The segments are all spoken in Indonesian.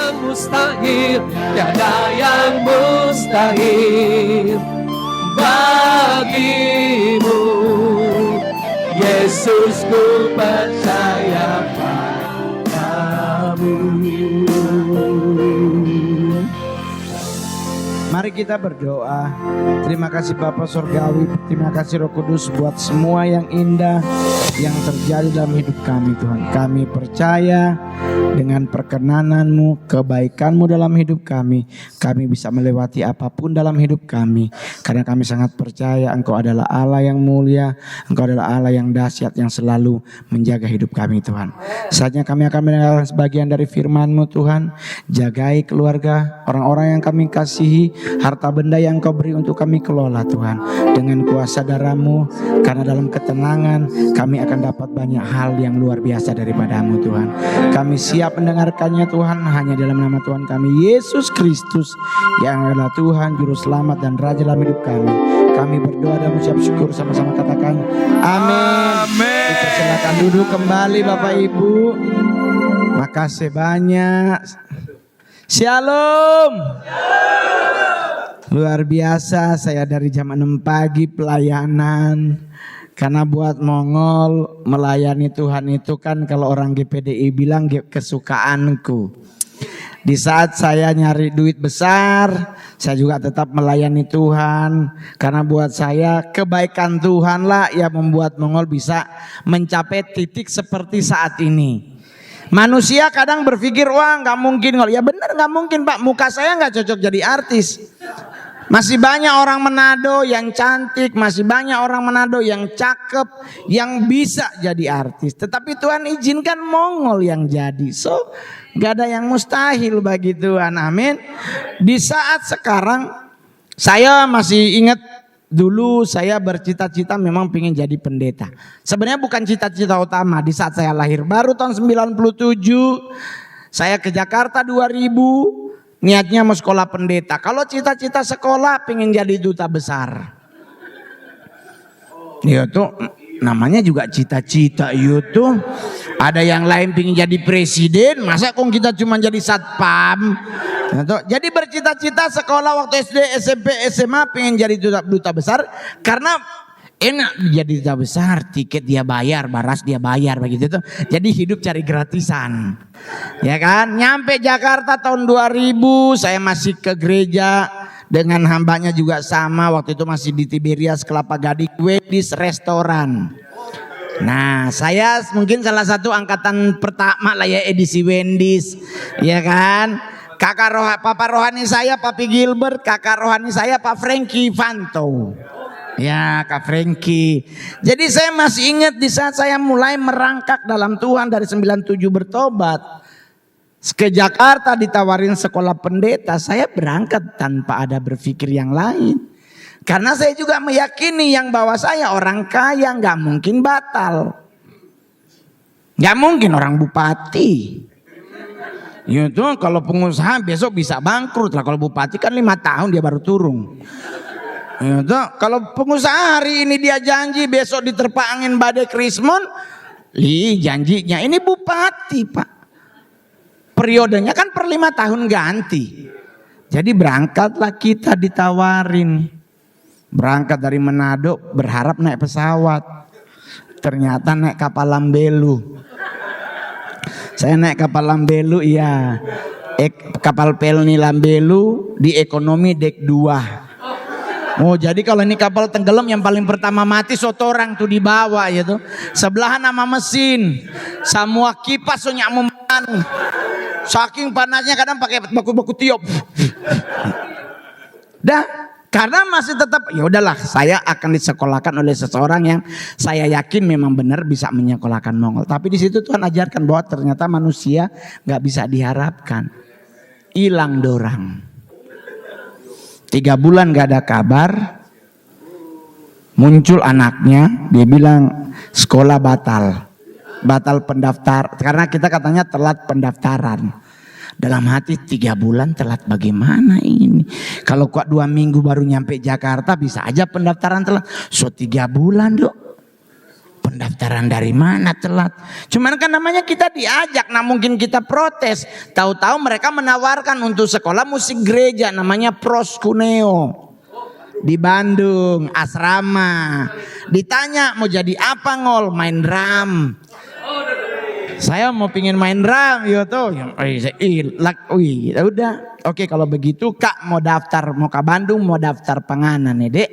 yang mustahil, tiada yang mustahil bagimu. Yesus, ku percaya padamu. Mari kita berdoa. Terima kasih Bapa Surgawi, terima kasih Roh Kudus buat semua yang indah yang terjadi dalam hidup kami Tuhan. Kami percaya dengan perkenanan-Mu, kebaikan-Mu dalam hidup kami bisa melewati apapun dalam hidup kami. Karena kami sangat percaya Engkau adalah Allah yang mulia, Engkau adalah Allah yang dahsyat yang selalu menjaga hidup kami Tuhan. Saatnya kami akan mendengar sebagian dari firman-Mu Tuhan. Jagai keluarga, orang-orang yang kami kasihi, harta benda yang Kau beri untuk kami kelola Tuhan. Dengan kuasa darah-Mu, karena dalam ketenangan kami akan dapat banyak hal yang luar biasa daripada-Mu Tuhan. Kami siap mendengarkannya Tuhan, hanya dalam nama Tuhan kami Yesus Kristus yang adalah Tuhan, Juru Selamat dan Raja dalam hidup kami. Kami berdoa dan mengucap syukur, sama-sama katakan amin. Dipersilakan duduk kembali Bapak Ibu. Makasih banyak. Shalom. Luar biasa, saya dari jam 6 pagi pelayanan. Karena buat Mongol melayani Tuhan itu kan kalau orang GPDI bilang kesukaanku. Di saat saya nyari duit besar, saya juga tetap melayani Tuhan. Karena buat saya kebaikan Tuhan lah yang membuat Mongol bisa mencapai titik seperti saat ini. Manusia kadang berpikir, wah gak mungkin. Ya benar gak mungkin Pak, muka saya gak cocok jadi artis. Masih banyak orang Manado yang cantik, masih banyak orang Manado yang cakep, yang bisa jadi artis. Tetapi Tuhan izinkan Mongol yang jadi. So, gak ada yang mustahil bagi Tuhan, amin. Di saat sekarang, saya masih ingat dulu saya bercita-cita memang pengen jadi pendeta. Sebenarnya bukan cita-cita utama. Di saat saya lahir, baru tahun 97, saya ke Jakarta 2000. Niatnya mau sekolah pendeta. Kalau cita-cita sekolah pengen jadi duta besar. Ya tuh namanya juga cita-cita itu. Ada yang lain pengen jadi presiden, masa kok kita cuma jadi satpam? Ya tuh. Jadi bercita-cita sekolah waktu SD, SMP, SMA pengen jadi duta besar karena enak jadi duta besar, tiket dia bayar, baras dia bayar begitu tuh. Jadi hidup cari gratisan. Ya kan? Nyampe Jakarta tahun 2000, saya masih ke gereja dengan hambanya juga sama. Waktu itu masih di Tiberias Kelapa Gading, Wendy's restoran. Nah, saya mungkin salah satu angkatan pertama lah ya edisi Wendy's. Ya kan? Papa rohani saya Papi Gilbert, kakak rohani saya Pak Frankie Vanto. Ya Kak Frankie. Jadi saya masih ingat di saat saya mulai merangkak dalam Tuhan dari 97 bertobat. Ke Jakarta ditawarin sekolah pendeta, saya berangkat tanpa ada berpikir yang lain. Karena saya juga meyakini yang bawa saya orang kaya, gak mungkin batal. Gak mungkin orang bupati. Itu kalau pengusaha besok bisa bangkrut lah. Kalau bupati kan 5 tahun dia baru turun. Ya, kalau pengusaha hari ini dia janji besok diterpa angin badai Krismon, janjinya ini bupati Pak. Periodenya kan per 5 tahun ganti. Jadi berangkatlah kita ditawarin. Berangkat dari Manado berharap naik pesawat. Ternyata naik kapal Lambelu. Saya naik kapal Lambelu iya. Kapal Pelni Lambelu di ekonomi dek 2. Oh jadi kalau ini kapal tenggelam yang paling pertama mati sotorang tuh di bawah ya tuh. Sebelahan nama mesin. Semua kipas sonyak meman. Saking panasnya kadang pakai baku-baku tiup. Dah karena masih tetap ya udahlah saya akan disekolahkan oleh seseorang yang saya yakin memang benar bisa menyekolahkan Mongol. Tapi di situ Tuhan ajarkan bahwa ternyata manusia nggak bisa diharapkan. Hilang dorang. 3 bulan gak ada kabar, muncul anaknya, dia bilang sekolah batal pendaftar, karena kita katanya telat pendaftaran. Dalam hati 3 bulan telat bagaimana ini? Kalau kok 2 minggu baru nyampe Jakarta bisa aja pendaftaran telat. So 3 bulan dok. pendaftaran dari mana telat? Cuman kan namanya kita diajak, nah mungkin kita protes. Tahu-tahu mereka menawarkan untuk sekolah musik gereja namanya Proskuneo di Bandung, asrama. Ditanya mau jadi apa Ngol? Main drum. Saya mau pingin main drum, ya tuh. Udah. Oke, kalau begitu Kak mau daftar, mau ke Bandung, mau daftar penganan ya Dek.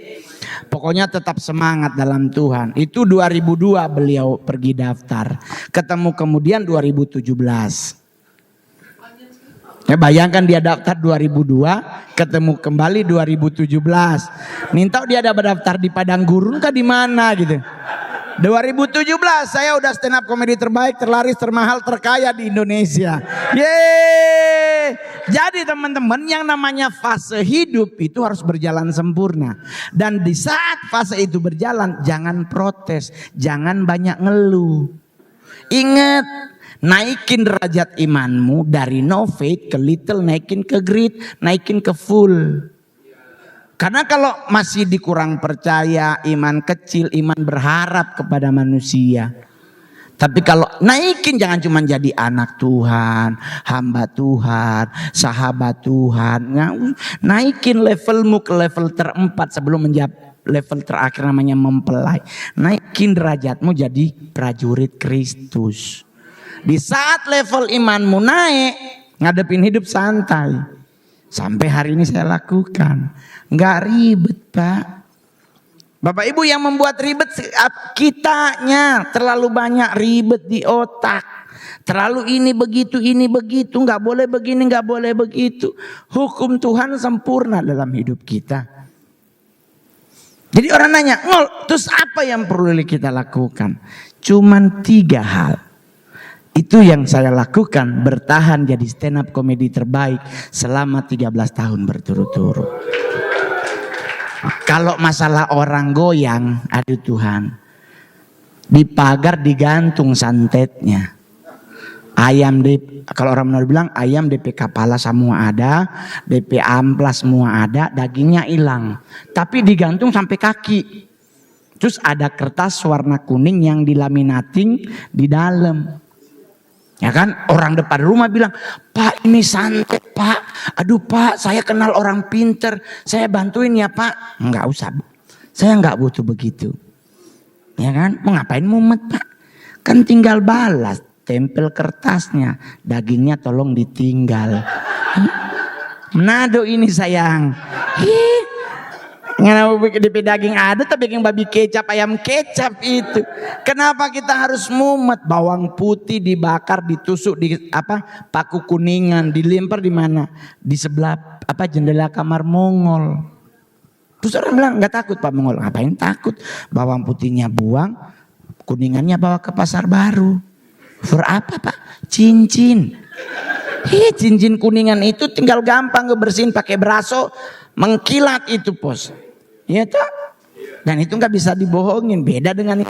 Pokoknya tetap semangat dalam Tuhan. Itu 2002 beliau pergi daftar. Ketemu kemudian 2017. Ya, bayangkan dia daftar 2002, ketemu kembali 2017. Minta dia ada daftar di Padang Gurun kah di mana gitu. 2017 saya udah stand up komedi terbaik, terlaris, termahal, terkaya di Indonesia. Yeay. Jadi teman-teman, yang namanya fase hidup itu harus berjalan sempurna. Dan di saat fase itu berjalan, jangan protes, jangan banyak ngeluh. Ingat, naikin derajat imanmu dari no faith ke little, naikin ke great, naikin ke full. Karena kalau masih dikurang percaya, iman kecil, iman berharap kepada manusia. Tapi kalau naikin, jangan cuma jadi anak Tuhan, hamba Tuhan, sahabat Tuhan. Naikin levelmu ke level terempat sebelum menjadi level terakhir namanya mempelai. Naikin derajatmu jadi prajurit Kristus. Di saat level imanmu naik, ngadepin hidup santai. Sampai hari ini saya lakukan. Nggak ribet Pak. Bapak Ibu, yang membuat ribet kitanya. Terlalu banyak ribet di otak. Terlalu ini begitu, nggak boleh begini, nggak boleh begitu. Hukum Tuhan sempurna dalam hidup kita. Jadi orang nanya, Ngol, terus apa yang perlu kita lakukan? Cuman 3 hal. Itu yang saya lakukan, bertahan jadi stand up komedi terbaik selama 13 tahun berturut-turut. Kalau masalah orang goyang, aduh Tuhan, di pagar digantung santetnya. Ayam kalau orang Manado bilang ayam DP kepala semua ada, DP amplas semua ada, dagingnya hilang. Tapi digantung sampai kaki. Terus ada kertas warna kuning yang dilaminating di dalam. Ya kan, orang depan rumah bilang, Pak ini santet Pak, aduh Pak saya kenal orang pinter, saya bantuin ya Pak. Enggak usah Bu, saya enggak butuh begitu. Ya kan, mau ngapain mumet Pak, kan tinggal balas, tempel kertasnya, dagingnya tolong ditinggal. Manado ini sayang. Kenapa bikin daging ada tapi bikin babi kecap, ayam kecap itu. Kenapa kita harus mumet? Bawang putih dibakar, ditusuk di paku kuningan, dilempar di mana? Di sebelah jendela kamar Mongol. Terus orang bilang nggak takut Pak Mongol. Ngapain takut? Bawang putihnya buang, kuningannya bawa ke pasar baru. For apa Pak? Cincin. Cincin kuningan itu tinggal gampang ngebersihin pakai beraso, mengkilat itu Pos. Iya tak? Dan itu nggak bisa dibohongin. Beda dengan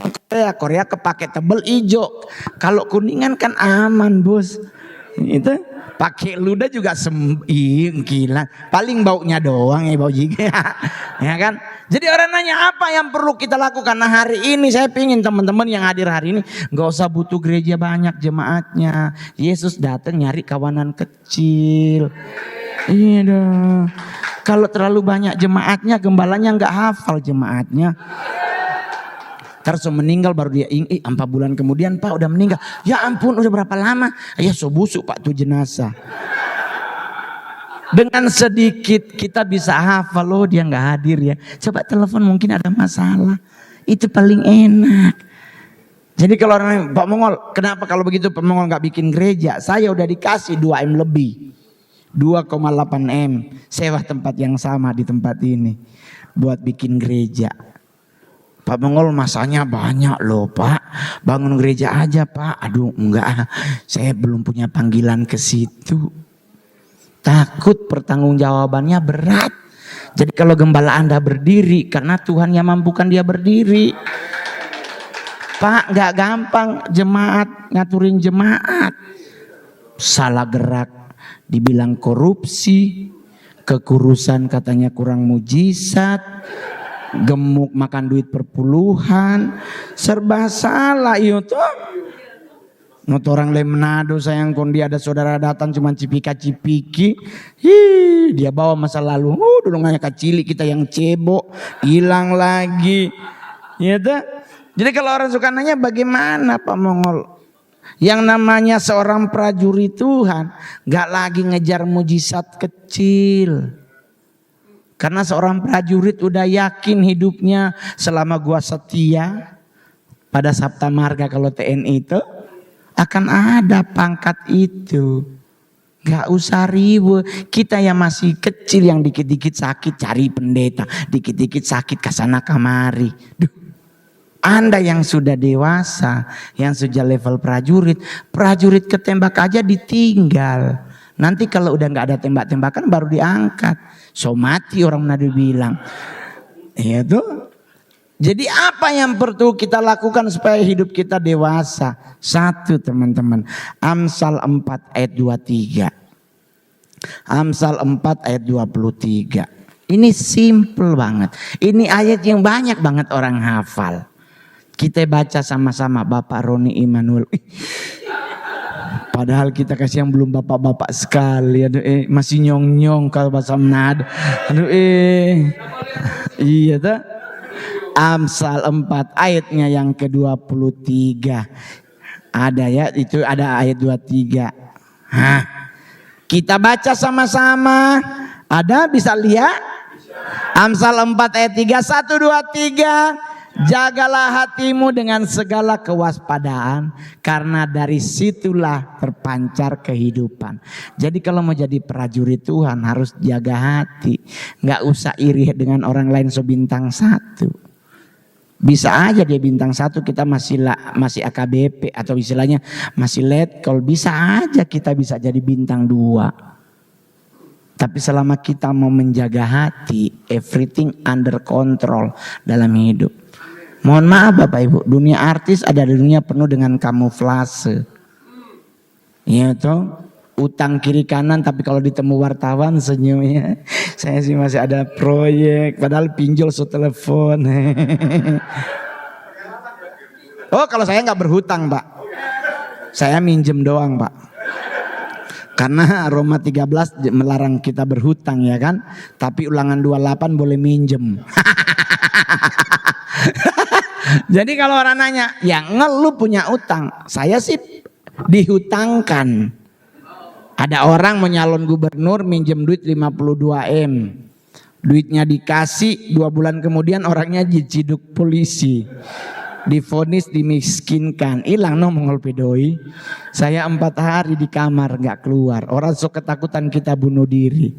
Korea kepake tebel hijau. Kalau kuningan kan aman Bos. Itu pakai ludah juga kilat. Paling baunya doang ya bau juga. Ya kan? Jadi orang nanya apa yang perlu kita lakukan? Nah hari ini saya pingin teman-teman yang hadir hari ini nggak usah butuh gereja banyak jemaatnya. Yesus datang nyari kawanan kecil. Iya dong. Kalau terlalu banyak jemaatnya, gembalanya nggak hafal jemaatnya. Terus meninggal baru dia 4 bulan kemudian Pak udah meninggal. Ya ampun udah berapa lama? Ya so busuk Pak tuh jenazah. Dengan sedikit kita bisa hafal, loh dia nggak hadir ya. Coba telepon mungkin ada masalah. Itu paling enak. Jadi kalau orang Pak Mongol, kenapa kalau begitu Pak Mongol nggak bikin gereja? Saya udah dikasih 2M lebih. 2,8 M sewa tempat yang sama di tempat ini buat bikin gereja. Pak Mongol masanya banyak loh Pak, bangun gereja aja Pak. Aduh enggak, saya belum punya panggilan ke situ. Takut pertanggungjawabannya berat. Jadi kalau gembala Anda berdiri karena Tuhan yang mampukan dia berdiri. Pak nggak gampang jemaat, ngaturin jemaat. Salah gerak dibilang korupsi, kekurusan katanya kurang mujizat, gemuk makan duit perpuluhan, serba salah itu. Not orang lain Manado sayang kon dia ada saudara datang cuma cipika-cipiki. Dia bawa masa lalu. Dulu nganya kacili kita yang cebok, hilang lagi. Ya tuh. Jadi kalau orang suka nanya bagaimana Pak Mongol? Yang namanya seorang prajurit Tuhan gak lagi ngejar mujizat kecil. Karena seorang prajurit udah yakin hidupnya selama gua setia pada Sabta Marga kalau TNI itu akan ada pangkat itu. Gak usah ribut. Kita yang masih kecil yang dikit-dikit sakit cari pendeta, dikit-dikit sakit kesana kamari. Duh. Anda yang sudah dewasa, yang sudah level prajurit, prajurit ketembak aja ditinggal. Nanti kalau udah gak ada tembak-tembakan baru diangkat. So mati orang Manado bilang. Iya tuh. Jadi apa yang perlu kita lakukan supaya hidup kita dewasa? Satu teman-teman. Amsal 4 ayat 23. Amsal 4 ayat 23. Ini simple banget. Ini ayat yang banyak banget orang hafal. Kita baca sama-sama Bapak Roni Immanuel. Padahal kita kasih yang belum bapak-bapak sekali. Aduh masih nyong-nyong kalau bahasa Manado. Aduh iya tuh. Amsal 4 ayatnya yang ke-23. Ada ya, itu ada ayat 23. Kita baca sama-sama. Ada bisa lihat? Amsal 4 ayat 3, 1, 2, 3. Jagalah hatimu dengan segala kewaspadaan, karena dari situlah terpancar kehidupan. Jadi kalau mau jadi prajurit Tuhan harus jaga hati. Gak usah iri dengan orang lain bintang 1. Bisa aja dia bintang 1 kita masih AKBP atau istilahnya masih letkol. Bisa aja kita bisa jadi bintang 2. Tapi selama kita mau menjaga hati, everything under control dalam hidup. Mohon maaf Bapak Ibu, dunia artis ada dunia penuh dengan kamuflase. Iya toh, utang kiri kanan tapi kalau ditemu wartawan senyumnya. Saya sih masih ada proyek, padahal pinjol telepon. Oh kalau saya nggak berhutang Pak, saya minjem doang Pak. Karena Roma 13 melarang kita berhutang ya kan, tapi ulangan 28 boleh minjem. Jadi kalau orang nanya, ya ngeluh punya utang. Saya sih dihutangkan. Ada orang mau nyalon gubernur minjem duit 52 M. Duitnya dikasih 2 bulan kemudian orangnya diciduk polisi. Divonis dimiskinkan. Hilang no mongol pedoi. Saya 4 hari di kamar gak keluar. Orang sok ketakutan kita bunuh diri.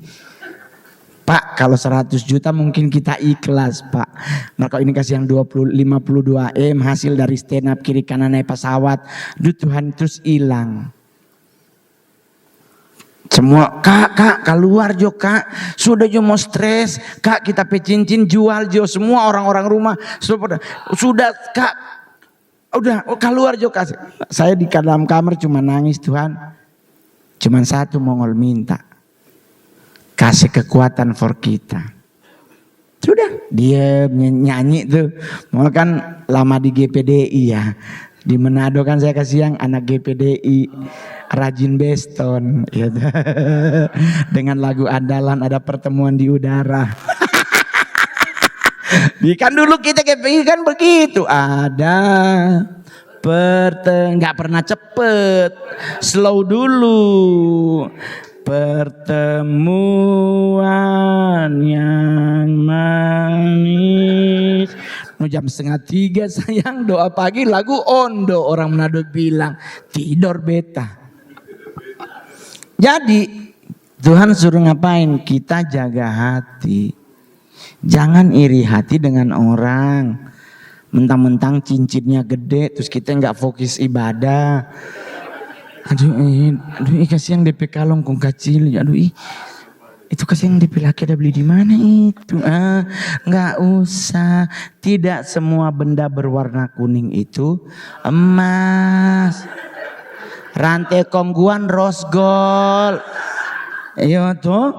Pak kalau 100 juta mungkin kita ikhlas Pak. Nah kalau ini kasih yang 52 M hasil dari stand up kiri kanan naik pesawat. Duh Tuhan terus hilang. Semua kak keluar jo kak. Sudah jo mau stres. Kak kita cincin jual jo. Semua orang-orang rumah. Sudah kak. Udah keluar jo kak. Saya di dalam kamar cuma nangis Tuhan. Cuman satu Mongol minta. Kasih kekuatan for kita. Sudah dia nyanyi tuh. Mau kan lama di GPDI ya. Di Manado kan saya kasih yang anak GPDI rajin beston ya. Dengan lagu andalan ada pertemuan di udara. Kan dulu kita GPDI kan begitu. Ada nggak pernah cepet. Slow dulu. Pertemuan yang manis. Jam 2:30 sayang doa pagi lagu Ondo orang Manado bilang tidur beta. Jadi Tuhan suruh ngapain? Kita jaga hati. Jangan iri hati dengan orang. Mentang-mentang cincinnya gede terus kita nggak fokus ibadah. Aduh kasih yang DP kalong kong kecil. Aduh itu kasih yang DP laki ada beli di mana itu? Nggak usah. Tidak semua benda berwarna kuning itu emas. Rantai kongguan rose gold. Iya tuh.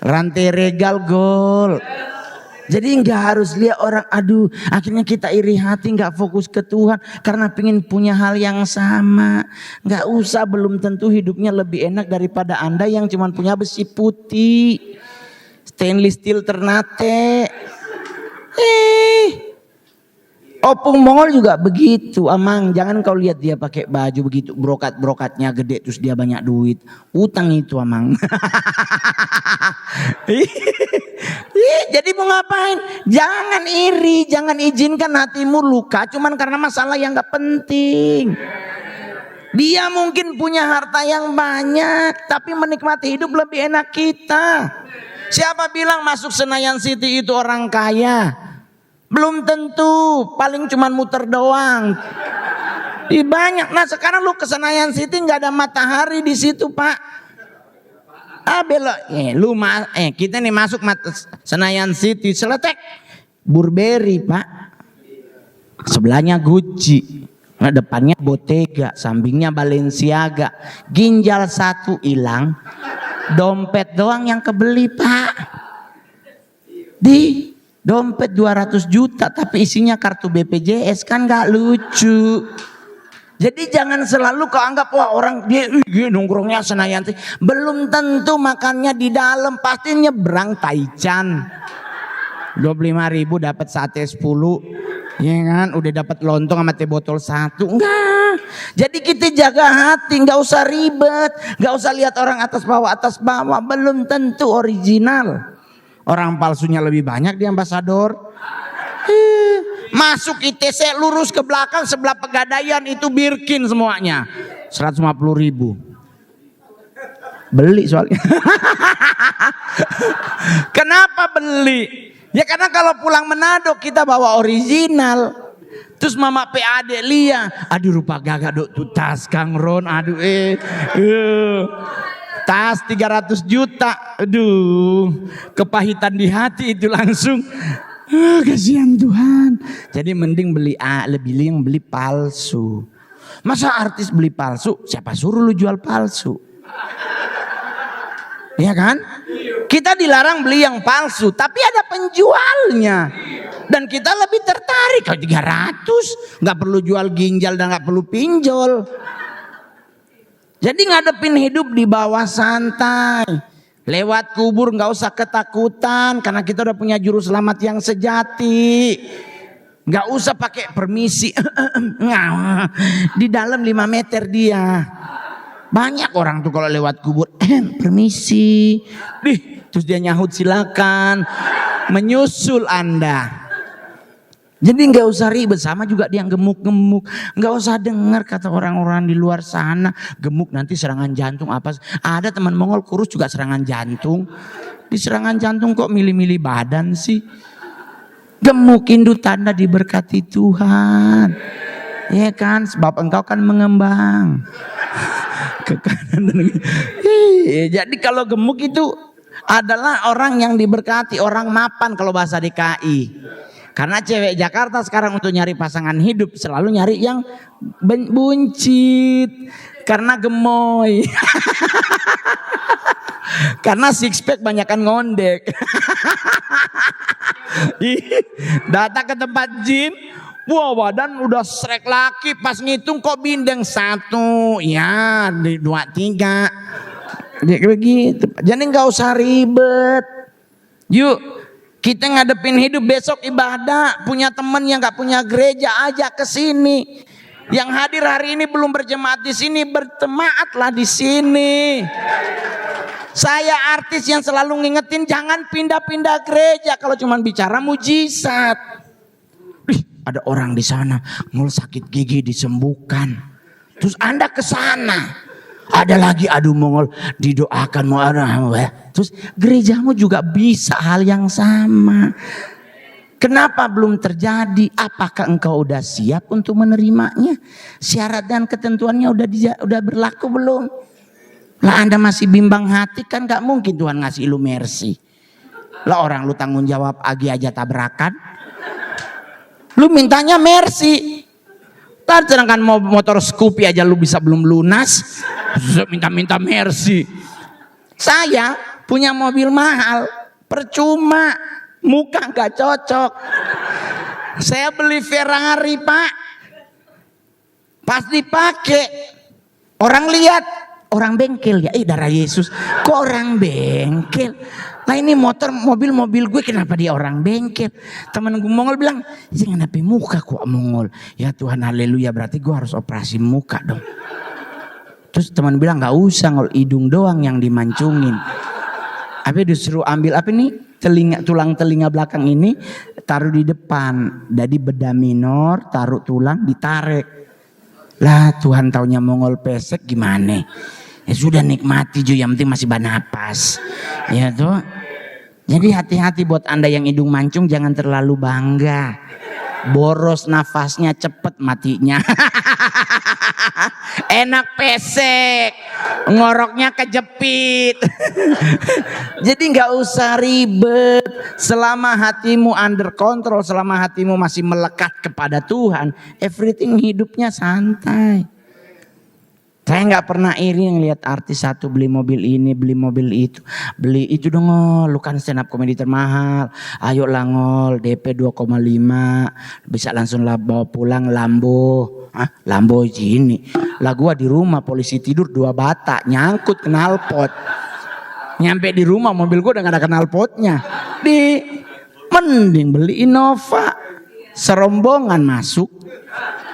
Rantai regal gold. Jadi nggak harus lihat orang, aduh akhirnya kita iri hati, nggak fokus ke Tuhan karena pengen punya hal yang sama. Nggak usah, belum tentu hidupnya lebih enak daripada Anda yang cuma punya besi putih, stainless steel Ternate. Opung Mongol juga begitu, Amang. Jangan kau lihat dia pakai baju begitu, brokat-brokatnya gede terus dia banyak duit. Utang itu, Amang. Jadi mau ngapain? Jangan iri, jangan izinkan hatimu luka cuman karena masalah yang gak penting. Dia mungkin punya harta yang banyak, tapi menikmati hidup lebih enak kita. Siapa bilang masuk Senayan City itu orang kaya? Belum tentu, paling cuman muter doang. Di banyak. Nah sekarang lu ke Senayan City nggak ada matahari di situ, Pak. Belok. Kita nih masuk Senayan City, seletek Burberry, Pak. Sebelahnya Gucci. Nah, depannya Bottega, sampingnya Balenciaga. Ginjal satu hilang, dompet doang yang kebeli, Pak. Di dompet 200 juta tapi isinya kartu BPJS, kan gak lucu. Jadi jangan selalu kau anggap wah orang dia nongkrongnya Senayan. Belum tentu makannya di dalam, pasti nyebrang Taichan. 25.000 dapat sate 10. Ya kan, udah dapat lontong sama teh botol 1. Enggak. Jadi kita jaga hati, enggak usah ribet, enggak usah lihat orang atas bawah, belum tentu original. Orang palsunya lebih banyak di ambasador. Masuk ITC lurus ke belakang sebelah Pegadaian itu Birkin semuanya. 150.000. Beli soalnya. Kenapa beli? Ya karena kalau pulang Manado kita bawa original. Terus mama PAD Lia, aduh rupa gagak dok tuh tas Kang Ron, aduh tas 300 juta, aduh kepahitan di hati itu langsung. Kasihan Tuhan. Jadi mending beli palsu. Masa artis beli palsu? Siapa suruh lu jual palsu? Ya kan? Kita dilarang beli yang palsu, tapi ada penjualnya. Dan kita lebih tertarik. Kalau 300, nggak perlu jual ginjal dan nggak perlu pinjol. Jadi ngadepin hidup di bawah santai. Lewat kubur nggak usah ketakutan karena kita udah punya juru selamat yang sejati. Nggak usah pakai permisi. Di dalam 5 meter dia. Banyak orang tuh kalau lewat kubur, permisi. Terus dia nyahut silakan. Menyusul Anda. Jadi nggak usah ribet, sama juga dia gemuk-gemuk. Nggak usah dengar kata orang-orang di luar sana. Gemuk nanti serangan jantung apa. Ada teman Mongol kurus juga serangan jantung. Di serangan jantung kok milih-milih badan sih. Gemukin itu tanda diberkati Tuhan. Ya kan, sebab engkau kan mengembang. Ke kanan dan jadi kalau gemuk itu adalah orang yang diberkati, orang mapan kalau bahasa DKI. Karena cewek Jakarta sekarang untuk nyari pasangan hidup selalu nyari yang buncit. Karena gemoy. Karena six pack banyakan ngondek. Datang ke tempat gym, wah badan udah srek laki, pas ngitung kok bindeng 1, ya 2, 3. Begitu. Jadi nggak usah ribet. Yuk kita ngadepin hidup, besok ibadah. Punya teman yang nggak punya gereja, ajak ke sini. Yang hadir hari ini belum berjemaat di sini, berjemaatlah di sini. Saya artis yang selalu ngingetin jangan pindah-pindah gereja kalau cuma bicara mujizat. Ada orang di sana ngul sakit gigi disembuhkan. Terus Anda ke sana. Ada lagi aduh Mongol didoakan mau ada. Terus gerejamu juga bisa hal yang sama. Kenapa belum terjadi? Apakah engkau udah siap untuk menerimanya? Syarat dan ketentuannya udah berlaku belum? Lah Anda masih bimbang hati, kan gak mungkin Tuhan ngasih lu mercy. Lah orang lu tanggung jawab agi aja tabrakan. Lu mintanya mercy. Sedangkan motor Scoopy aja lu bisa belum lunas, minta mercy. Saya punya mobil mahal, percuma. Muka nggak cocok. Saya beli Ferrari Pak, pas dipakai orang lihat, orang bengkel ya, darah Yesus. Kok orang bengkel? Lah ini mobil gue, kenapa dia orang bengkel? Temen gue Mongol bilang, jangan napi muka kok Mongol. Ya Tuhan haleluya, berarti gue harus operasi muka dong. Terus teman bilang nggak usah, ngol, hidung doang yang dimancungin. Tapi disuruh ambil apa nih, tulang telinga belakang ini taruh di depan. Jadi bedah minor, taruh tulang, ditarik. Lah Tuhan taunya Mongol pesek gimana? Ya sudah nikmati Jo, yang penting masih bernapas. Ya tuh. Jadi hati-hati buat Anda yang hidung mancung, jangan terlalu bangga. Boros nafasnya, cepet matinya. Enak pesek, ngoroknya kejepit. Jadi nggak usah ribet. Selama hatimu under control, selama hatimu masih melekat kepada Tuhan, everything hidupnya santai. Saya nggak pernah iri ngelihat artis satu beli mobil ini, beli mobil itu. Beli itu dong Ngol, lu kan stand up comedy termahal. Ayo lah Ngol, DP 2,5. Bisa langsung lah bawa pulang Lambo. Lamborghini. Lah gua di rumah polisi tidur 2 bata, nyangkut knalpot. Nyampe di rumah mobil gua udah gak ada knalpotnya. Mending beli Innova. Serombongan masuk.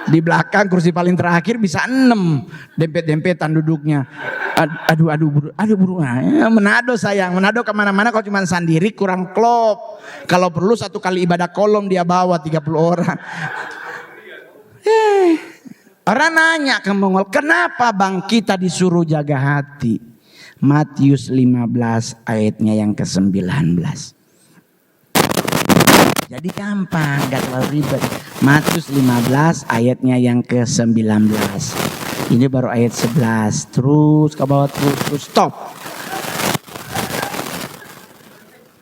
Di belakang kursi paling terakhir bisa 6, dempet-dempetan duduknya. Aduh buru. Manado sayang, Manado kemana-mana kalau cuma sendiri kurang klop. Kalau perlu 1 kali ibadah kolom dia bawa 30 orang. Orang nanya ke Mongol, kenapa bang kita disuruh jaga hati? Matius 15 ayatnya yang ke-19. Jadi gampang, gak terlalu ribet. Matius 15 ayatnya yang ke-19. Ini baru ayat 11. Terus ke bawah, terus stop.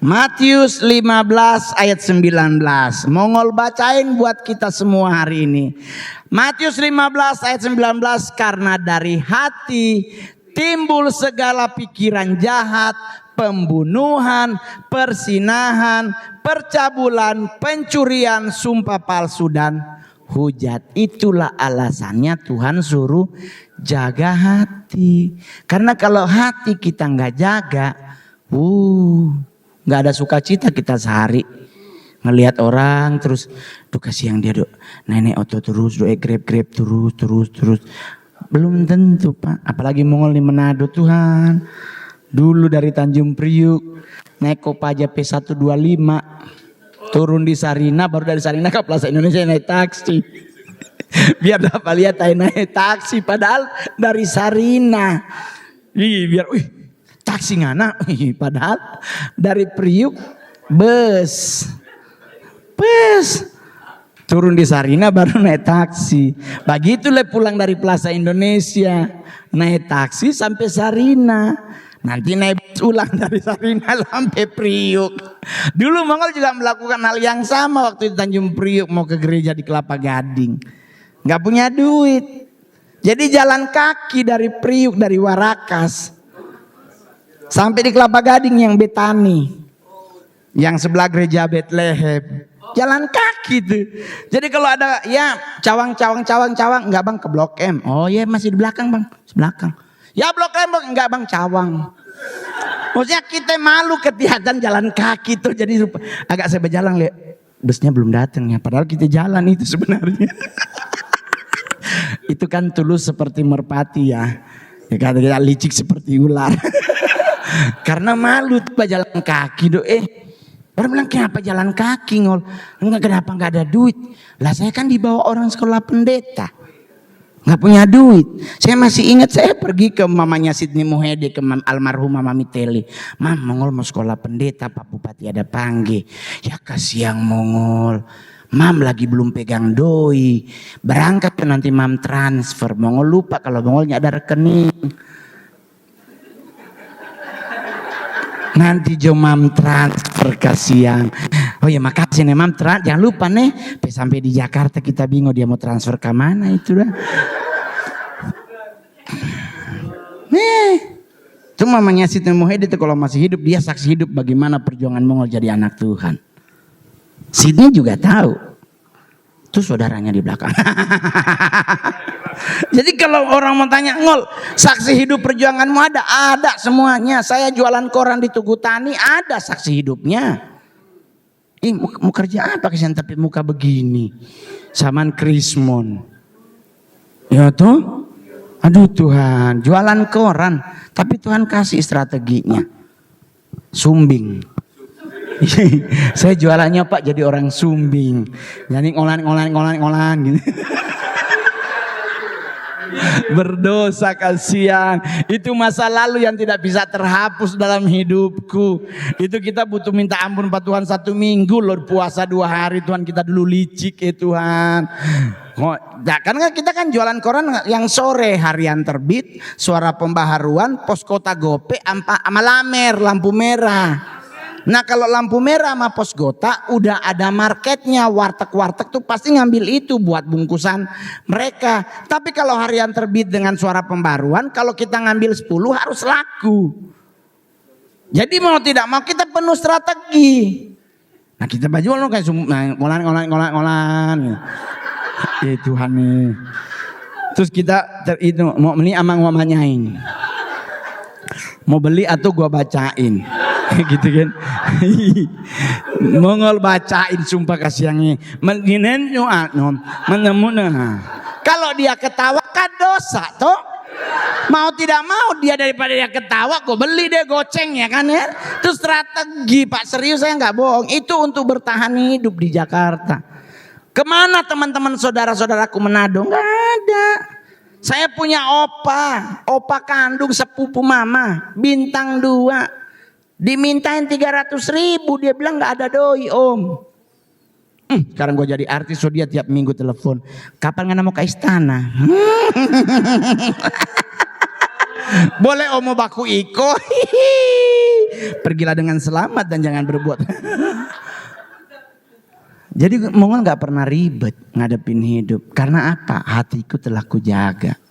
Matius 15 ayat 19. Mongol bacain buat kita semua hari ini. Matius 15 ayat 19. Karena dari hati timbul segala pikiran jahat, pembunuhan, persinahan, percabulan, pencurian, sumpah palsu dan hujat. Itulah alasannya Tuhan suruh jaga hati. Karena kalau hati kita nggak jaga, nggak ada sukacita kita sehari. Ngelihat orang terus, tuh kasihan dia dok, nenek otot terus, doa grab terus. Belum tentu Pak, apalagi Mongol di Manado Tuhan. Dulu dari Tanjung Priuk naik Kopaja P125, turun di Sarina, baru dari Sarina ke Plaza Indonesia naik taksi. Biar dapat lihat naik taksi, padahal dari Sarina. Biar taksi ngana, padahal dari Priuk bus. Turun di Sarina baru naik taksi. Begitulah pulang dari Plaza Indonesia, naik taksi sampai Sarina. Nanti naik bus ulang dari Sarina sampai Priuk. Dulu Mongol juga melakukan hal yang sama waktu di Tanjung Priuk mau ke gereja di Kelapa Gading. Gak punya duit. Jadi jalan kaki dari Priuk, dari Warakas sampai di Kelapa Gading yang Betani, yang sebelah gereja Bethlehem. Jalan kaki tuh. Jadi kalau ada ya cawang enggak bang ke Blok M. Oh iya masih di belakang bang, belakang. Ya Blok M bang, enggak bang cawang. Maksudnya kita malu kelihatan jalan kaki tuh, jadi agak saya berjalan lihat busnya belum datang ya, padahal kita jalan itu sebenarnya. Itu kan tulus seperti merpati ya. Ya kata kita licik seperti ular. Karena malu tuh jalan kaki doh. Orang bilang kenapa jalan kaki Ngol? Kenapa nggak ada duit? Lah saya kan dibawa orang sekolah pendeta, nggak punya duit. Saya masih ingat saya pergi ke mamanya Sidney Muhede, ke almarhum Mama Miteli. Mam, Mongol mau sekolah pendeta, Pak Bupati ada panggil. Ya kasihan Mongol. Mam lagi belum pegang doi. Berangkat tuh nanti Mam transfer. Mongol lupa kalau Mongolnya ada rekening. Nanti jo Mam transfer kasihan. Oh ya makasih nih Mam, jangan lupa nih sampai di Jakarta kita bingung dia mau transfer ke mana itu dah. Itu mamanya Sidney Muhyiddin itu kalau masih hidup dia saksi hidup bagaimana perjuangan Mongol jadi anak Tuhan. Sydney juga tahu. Itu saudaranya di belakang. Jadi kalau orang mau tanya, Ngol, saksi hidup perjuanganmu ada? Ada semuanya. Saya jualan koran di Tugu Tani, ada saksi hidupnya. Mau kerja apa kesian tapi muka begini? Saman Krismon. Ya tuh. Aduh Tuhan, jualan koran. Tapi Tuhan kasih strateginya. Sumbing. Saya jualannya Pak jadi orang sumbing. Jadi ngolan gitu. Berdosa kasihan. Itu masa lalu yang tidak bisa terhapus dalam hidupku. Itu kita butuh minta ampun Pak Tuhan 1 minggu loh, puasa 2 hari Tuhan, kita dulu licik ya Tuhan. Nah, karena kita kan jualan koran yang sore, Harian Terbit, Suara Pembaharuan, Pos Kota Gope, sama Lamer, lampu merah. Nah kalau lampu merah sama Pos Gota udah ada marketnya, warteg-warteg tuh pasti ngambil itu buat bungkusan mereka. Tapi kalau Harian Terbit dengan Suara Pembaruan, kalau kita ngambil 10 harus laku. Jadi mau tidak mau kita penuh strategi. Nah kita baju lo kayak ngolan. Tuhan nih. Terus kita itu mau beli amang wamanyain. Mau beli atau gua bacain. Gitu kan. Mongol bacain sumpah kasihannya. Mendinen kalau dia ketawa kan dosa toh. Mau tidak mau dia daripada dia ketawa gue beli deh goceng ya kan ya. Itu strategi Pak, serius saya nggak bohong. Itu untuk bertahan hidup di Jakarta. Kemana teman-teman saudara-saudaraku Manado? Nggak ada. Saya punya opa kandung sepupu mama, bintang 2. Dimintain 300.000, dia bilang nggak ada doi om. Sekarang gue jadi artis, so dia tiap minggu telepon. Kapan nggak mau ke istana? Boleh om mau baku iko. Pergilah dengan selamat dan jangan berbuat. Jadi Mongol nggak pernah ribet ngadepin hidup. Karena apa? Hatiku telah kujaga.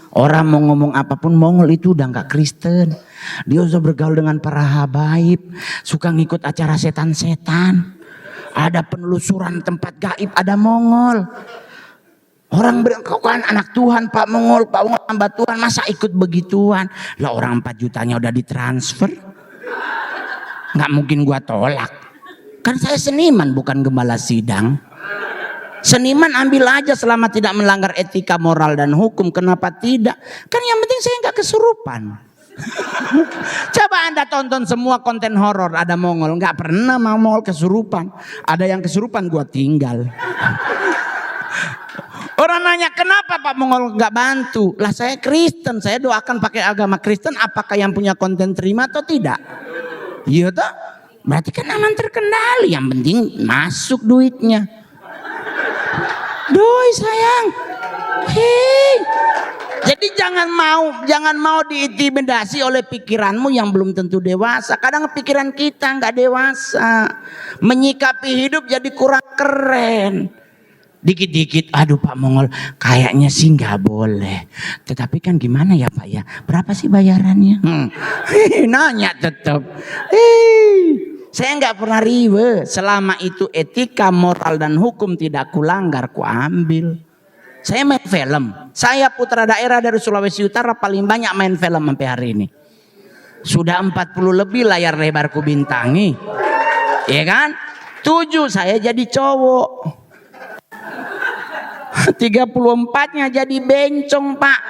Orang mau ngomong apapun, Mongol itu udah nggak Kristen. Dia sudah bergaul dengan para habaib, suka ngikut acara setan-setan. Ada penelusuran tempat gaib, ada Mongol. Orang bilang, kau kan anak Tuhan Pak Mongol, Pak Mongol hamba Tuhan, masa ikut begituan? Lah orang 4 jutanya udah ditransfer. Nggak mungkin gua tolak. Kan saya seniman bukan gembala sidang. Seniman ambil aja selama tidak melanggar etika, moral dan hukum. Kenapa tidak? Kan yang penting saya nggak kesurupan. Coba Anda tonton semua konten horor ada Mongol, nggak pernah Mongol kesurupan. Ada yang kesurupan gua tinggal. Orang nanya kenapa Pak Mongol nggak bantu? Lah saya Kristen, saya doakan pakai agama Kristen. Apakah yang punya konten terima atau tidak? Iya toh? Berarti kan aman terkendali. Yang penting masuk duitnya. Doi sayang. Hei. Jadi jangan mau diintimidasi oleh pikiranmu yang belum tentu dewasa. Kadang pikiran kita nggak dewasa. Menyikapi hidup jadi kurang keren. Dikit-dikit, aduh Pak Mongol, kayaknya sih nggak boleh. Tetapi kan gimana ya Pak ya? Berapa sih bayarannya? Nanya tetap. Saya nggak pernah riwe. Selama itu etika, moral dan hukum tidak kulanggar, ku ambil. Saya main film. Saya putra daerah dari Sulawesi Utara paling banyak main film sampai hari ini. Sudah 40 lebih layar lebar ku bintangi. Iya kan? 7 saya jadi cowok. 34-nya jadi bencong Pak.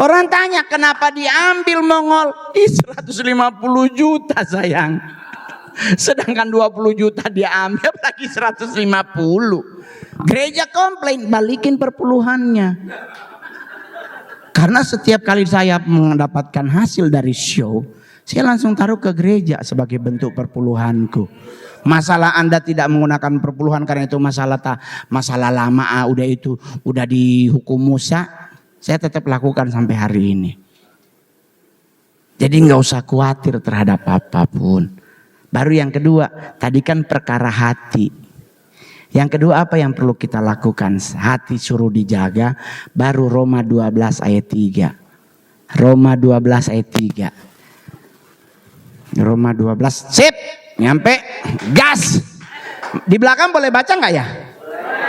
Orang tanya kenapa diambil Mongol? 150 juta sayang. Sedangkan 20 juta dia ambil lagi 150. Gereja komplain, balikin perpuluhannya. Karena setiap kali saya mendapatkan hasil dari show, saya langsung taruh ke gereja sebagai bentuk perpuluhanku. Masalah Anda tidak menggunakan perpuluhan karena itu masalah lama, udah dihukum Musa, saya tetap lakukan sampai hari ini. Jadi nggak usah khawatir terhadap apapun. Baru yang kedua, tadi kan perkara hati. Yang kedua apa yang perlu kita lakukan? Hati suruh dijaga. Baru Roma 12 ayat 3. Roma 12 ayat 3. Roma 12, sip, nyampe. gas. Di belakang boleh baca nggak ya?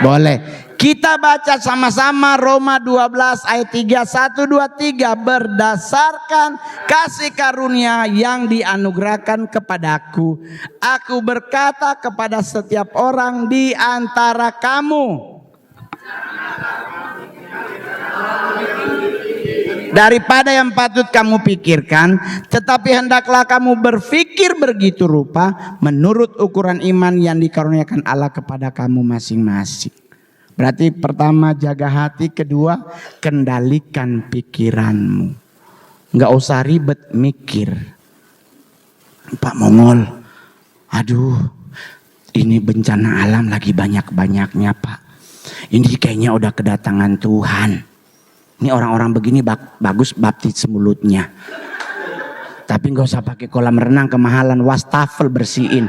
Boleh. Kita baca sama-sama Roma 12 ayat 3, 1, 2, 3. Berdasarkan kasih karunia yang dianugerahkan kepadaku, aku berkata kepada setiap orang di antara kamu, daripada yang patut kamu pikirkan, tetapi hendaklah kamu berpikir begitu rupa menurut ukuran iman yang dikaruniakan Allah kepada kamu masing-masing. Berarti pertama jaga hati, kedua kendalikan pikiranmu. Nggak usah ribet mikir. Pak Mongol, aduh ini bencana alam lagi banyak-banyaknya Pak. Ini kayaknya udah kedatangan Tuhan. Ini orang-orang begini bagus baptis mulutnya. Tapi nggak usah pakai kolam renang kemahalan, wastafel bersihin.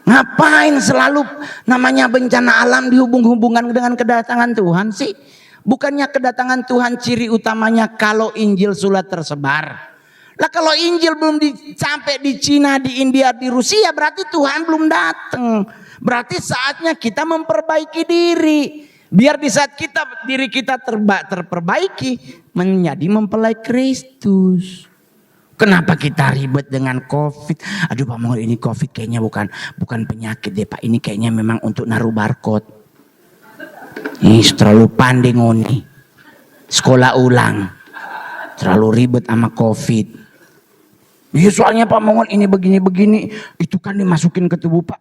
Ngapain selalu namanya bencana alam dihubung-hubungkan dengan kedatangan Tuhan sih? Bukannya kedatangan Tuhan ciri utamanya kalau Injil sudah tersebar. Lah kalau Injil belum sampai di Cina, di India, di Rusia, berarti Tuhan belum datang. Berarti saatnya kita memperbaiki diri. Biar di saat diri kita terperbaiki menjadi mempelai Kristus. Kenapa kita ribet dengan COVID? Aduh Pak Mongol, ini COVID kayaknya bukan penyakit deh Pak. Ini kayaknya memang untuk naruh barcode. Ini terlalu pandai ngoni. Sekolah ulang. Terlalu ribet sama COVID. Iya soalnya Pak Mongol ini begini-begini. Itu kan dimasukin ke tubuh Pak.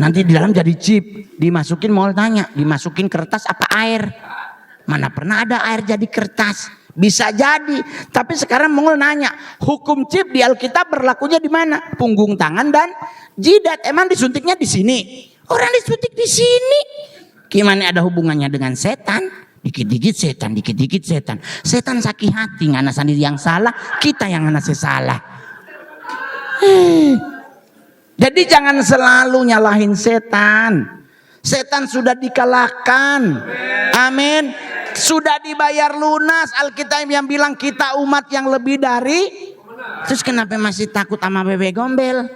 Nanti di dalam jadi chip. Dimasukin, Mongol tanya. Dimasukin kertas apa air? Mana pernah ada air jadi kertas? Bisa jadi, tapi sekarang Mongol nanya, hukum chip di Alkitab berlakunya di mana? Punggung tangan dan jidat. Emang disuntiknya di sini? Orang disuntik di sini. Gimana ada hubungannya dengan setan? Dikit-dikit setan, dikit-dikit setan. Setan sakit hati, ngana sendiri yang salah, kita yang ngana salah. Jadi jangan selalu nyalahin setan. Setan sudah dikalahkan. Amin. Sudah dibayar lunas. Alkitab yang bilang kita umat yang lebih dari. Terus kenapa masih takut sama bebek gombel?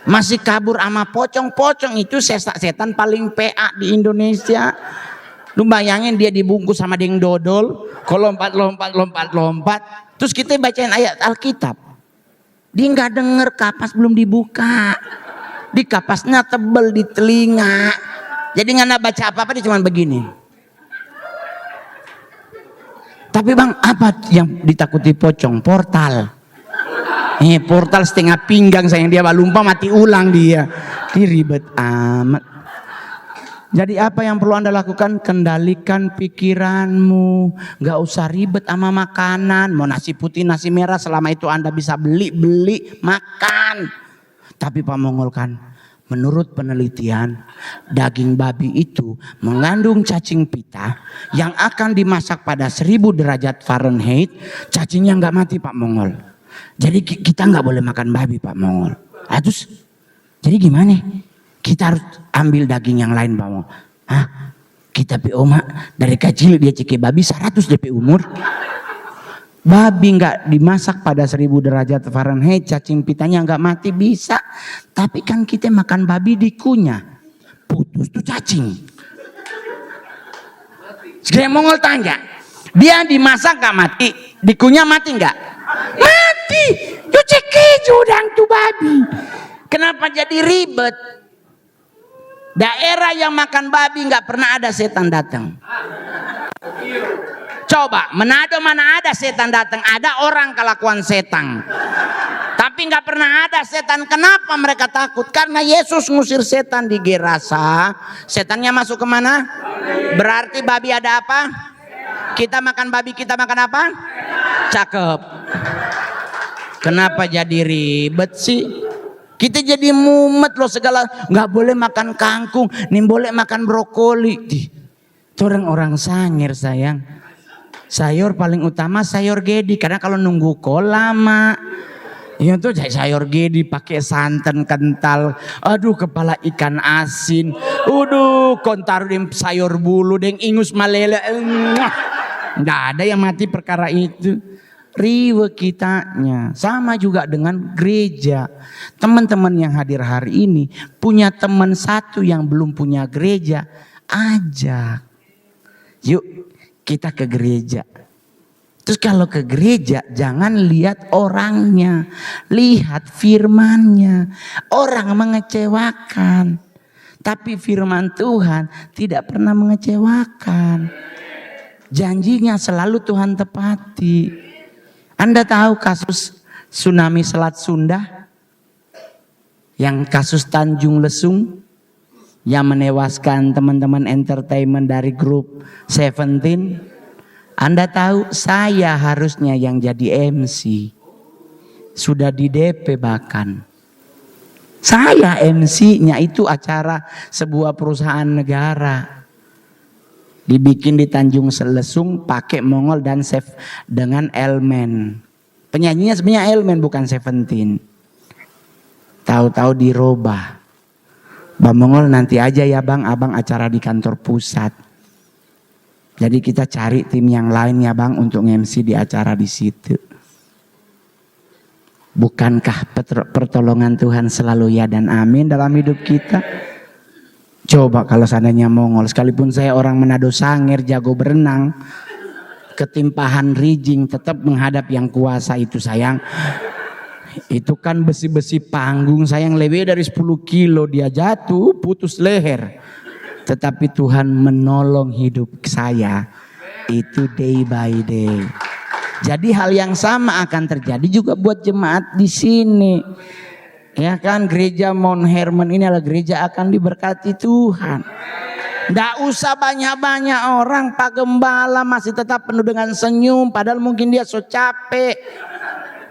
Masih kabur sama pocong-pocong. Itu setan paling PA di Indonesia. Lu bayangin dia dibungkus sama deng dodol. Kalau lompat. Terus kita bacain ayat Alkitab. Dia gak denger, kapas belum dibuka. Di kapasnya tebel di telinga. Jadi nggak baca apa-apa, dia cuma begini. Tapi bang, apa yang ditakuti pocong? Portal. Portal setengah pinggang sayang, dia lumpah mati ulang dia. Ini ribet amat. Jadi apa yang perlu Anda lakukan? Kendalikan pikiranmu. Gak usah ribet sama makanan. Mau nasi putih, nasi merah, selama itu Anda bisa beli makan. Tapi Pak Mongol kan, menurut penelitian, daging babi itu mengandung cacing pita yang akan dimasak pada 1000 derajat Fahrenheit. Cacingnya nggak mati Pak Mongol. Jadi kita nggak boleh makan babi Pak Mongol. Terus jadi gimana? Kita harus ambil daging yang lain Pak Mongol. Kita PO dari kecil dia cek babi 100 DP umur. Babi nggak dimasak pada 1000 derajat Fahrenheit, cacing pitanya nggak mati bisa. Tapi kan kita makan babi dikunyah, putus tuh cacing. Sekarang Mongol tanya, dia dimasak nggak mati, dikunyah mati nggak? Mati. Tuh cek judang tuh babi. Kenapa jadi ribet? Daerah yang makan babi nggak pernah ada setan datang. Coba Manado mana ada setan datang? Ada orang kelakuan setan. Tapi nggak pernah ada setan. Kenapa mereka takut? Karena Yesus ngusir setan di Gerasa. Setannya masuk kemana? Berarti babi ada apa? Kita makan babi, kita makan apa? Cakep. Kenapa jadi ribet sih? Kita jadi mumet loh segala. Nggak boleh makan kangkung, nih boleh makan brokoli. Itu orang-orang sangir sayang. Sayur paling utama sayur gedi, karena kalau nunggu kol lama. Ya tuh sayur gedi pakai santan kental. Aduh kepala ikan asin. Kontarudim sayur bulu deng ingus malele. Nggak ada yang mati perkara itu. riwe kitanya. Sama juga dengan gereja. Teman-teman yang hadir hari ini punya teman satu yang belum punya gereja, ajak. Yuk kita ke gereja. Terus kalau ke gereja jangan lihat orangnya, lihat firmannya. Orang mengecewakan, tapi firman Tuhan tidak pernah mengecewakan. Janjinya selalu Tuhan tepati. Anda tahu kasus tsunami Selat Sunda? Yang kasus Tanjung Lesung yang menewaskan teman-teman entertainment dari grup Seventeen. Anda tahu saya harusnya yang jadi MC. Sudah di DP bahkan. Saya MC-nya itu acara sebuah perusahaan negara. Dibikin di Tanjung Lesung pakai Mongol dan Chef dengan Elmen. Penyanyinya sebenarnya Elmen bukan Seventeen. Tahu-tahu dirubah. Bang Mongol nanti aja ya bang, abang acara di kantor pusat. Jadi kita cari tim yang lain ya bang untuk MC di acara di situ. Bukankah pertolongan Tuhan selalu ya dan amin dalam hidup kita? Coba kalau seandainya Mongol, sekalipun saya orang Manado Sangir, jago berenang, ketimpahan rijing tetap menghadap yang kuasa itu sayang. Itu kan besi-besi panggung sayang lebih dari 10 kilo, dia jatuh putus leher. Tetapi Tuhan menolong hidup saya itu day by day. Jadi hal yang sama akan terjadi juga buat jemaat di sini. Ya kan, gereja Mount Hermon ini adalah gereja akan diberkati Tuhan. Nggak usah banyak-banyak orang, Pak Gembala masih tetap penuh dengan senyum padahal mungkin dia so capek.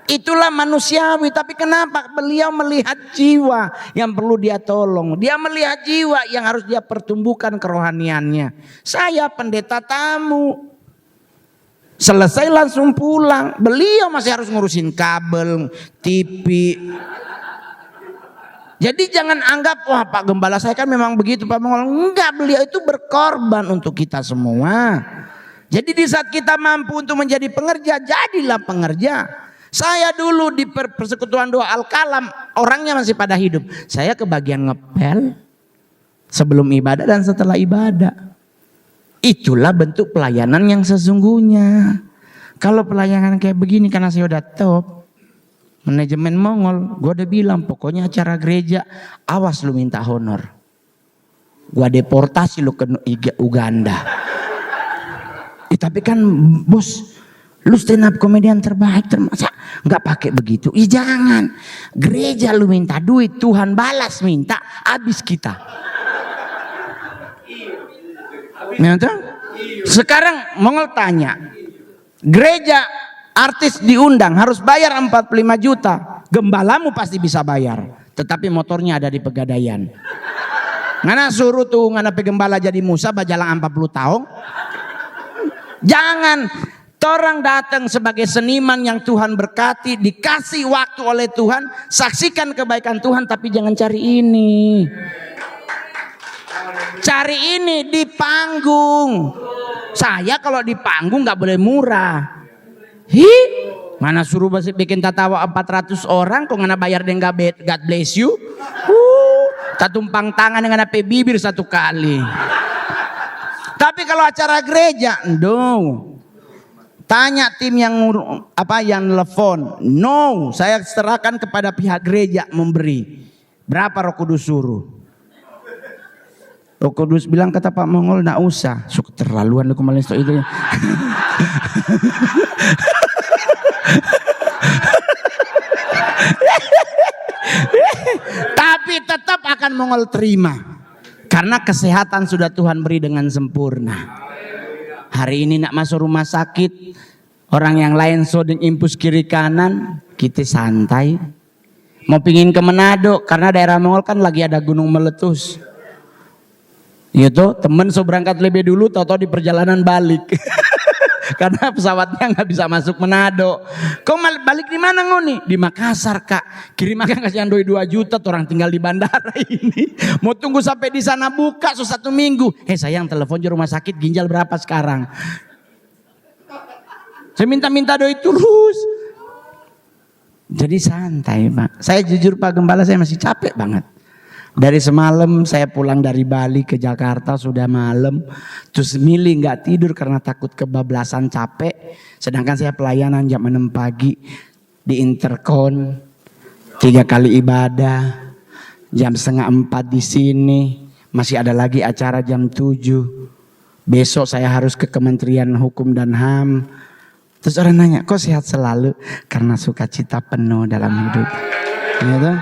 Itulah manusiawi, tapi kenapa beliau melihat jiwa yang perlu dia tolong. Dia melihat jiwa yang harus dia pertumbuhkan kerohaniannya. Saya pendeta tamu. Selesai langsung pulang. Beliau masih harus ngurusin kabel, TV. Jadi jangan anggap, wah Pak Gembala saya kan memang begitu Pak Mongol. Enggak, beliau itu berkorban untuk kita semua. Jadi di saat kita mampu untuk menjadi pengerja, jadilah pengerja. Saya dulu di persekutuan doa Al-Kalam, orangnya masih pada hidup. Saya kebagian ngepel sebelum ibadah dan setelah ibadah. Itulah bentuk pelayanan yang sesungguhnya. Kalau pelayanan kayak begini karena saya udah top, manajemen Mongol, gue udah bilang pokoknya acara gereja, awas lu minta honor. Gue deportasi lu ke Uganda. Tapi kan bos, lu stand up komedian terbaik, masa nggak pakai begitu? Jangan. Gereja lu minta duit, Tuhan balas minta, habis kita. Sekarang Mongol tanya, gereja artis diundang harus bayar 45 juta. Gembalamu pasti bisa bayar, tetapi motornya ada di Pegadaian. Ngana suruh tuh ngana pegembala jadi Musa bajalang 40 tahun. Jangan. Orang datang sebagai seniman yang Tuhan berkati, dikasih waktu oleh Tuhan, saksikan kebaikan Tuhan, tapi jangan cari ini. Cari ini di panggung. Saya kalau di panggung nggak boleh murah. Mana suruh bikin tatawa 400 orang, kok ngana bayar dengan God bless you. Tatumpang tangan dengan apa bibir satu kali. Tapi kalau acara gereja, no. Tanya tim yang telepon. No, saya serahkan kepada pihak gereja memberi. Berapa Roh Kudus suruh? Roh Kudus bilang kata Pak Mongol enggak usah. Terlaluan lu kemarin itu. Tapi tetap akan Mongol terima. Karena kesehatan sudah Tuhan beri dengan sempurna. Hari ini nak masuk rumah sakit, orang yang lain sodeng impus kiri kanan, kita santai. Mau pingin ke Manado karena daerah Mongol kan lagi ada gunung meletus. Itu temen so berangkat lebih dulu, tahu-tahu di perjalanan balik. Karena pesawatnya nggak bisa masuk Manado. Kau balik di mana ngoni? Di Makassar kak. Kirim akan kasihan 2 juta, orang tinggal di bandara ini. Mau tunggu sampai di sana buka so 1 minggu. Sayang telepon di rumah sakit ginjal berapa sekarang? Saya minta doi terus. Jadi santai Pak. Saya jujur Pak Gembala, saya masih capek banget. Dari semalam saya pulang dari Bali ke Jakarta sudah malam. Terus milih gak tidur karena takut kebablasan capek. Sedangkan saya pelayanan jam 6 pagi di Intercon. 3 kali ibadah. Jam setengah 4 di sini. Masih ada lagi acara jam 7. Besok saya harus ke Kementerian Hukum dan HAM. Terus orang nanya, kok sehat selalu? Karena sukacita penuh dalam hidup. Gitu?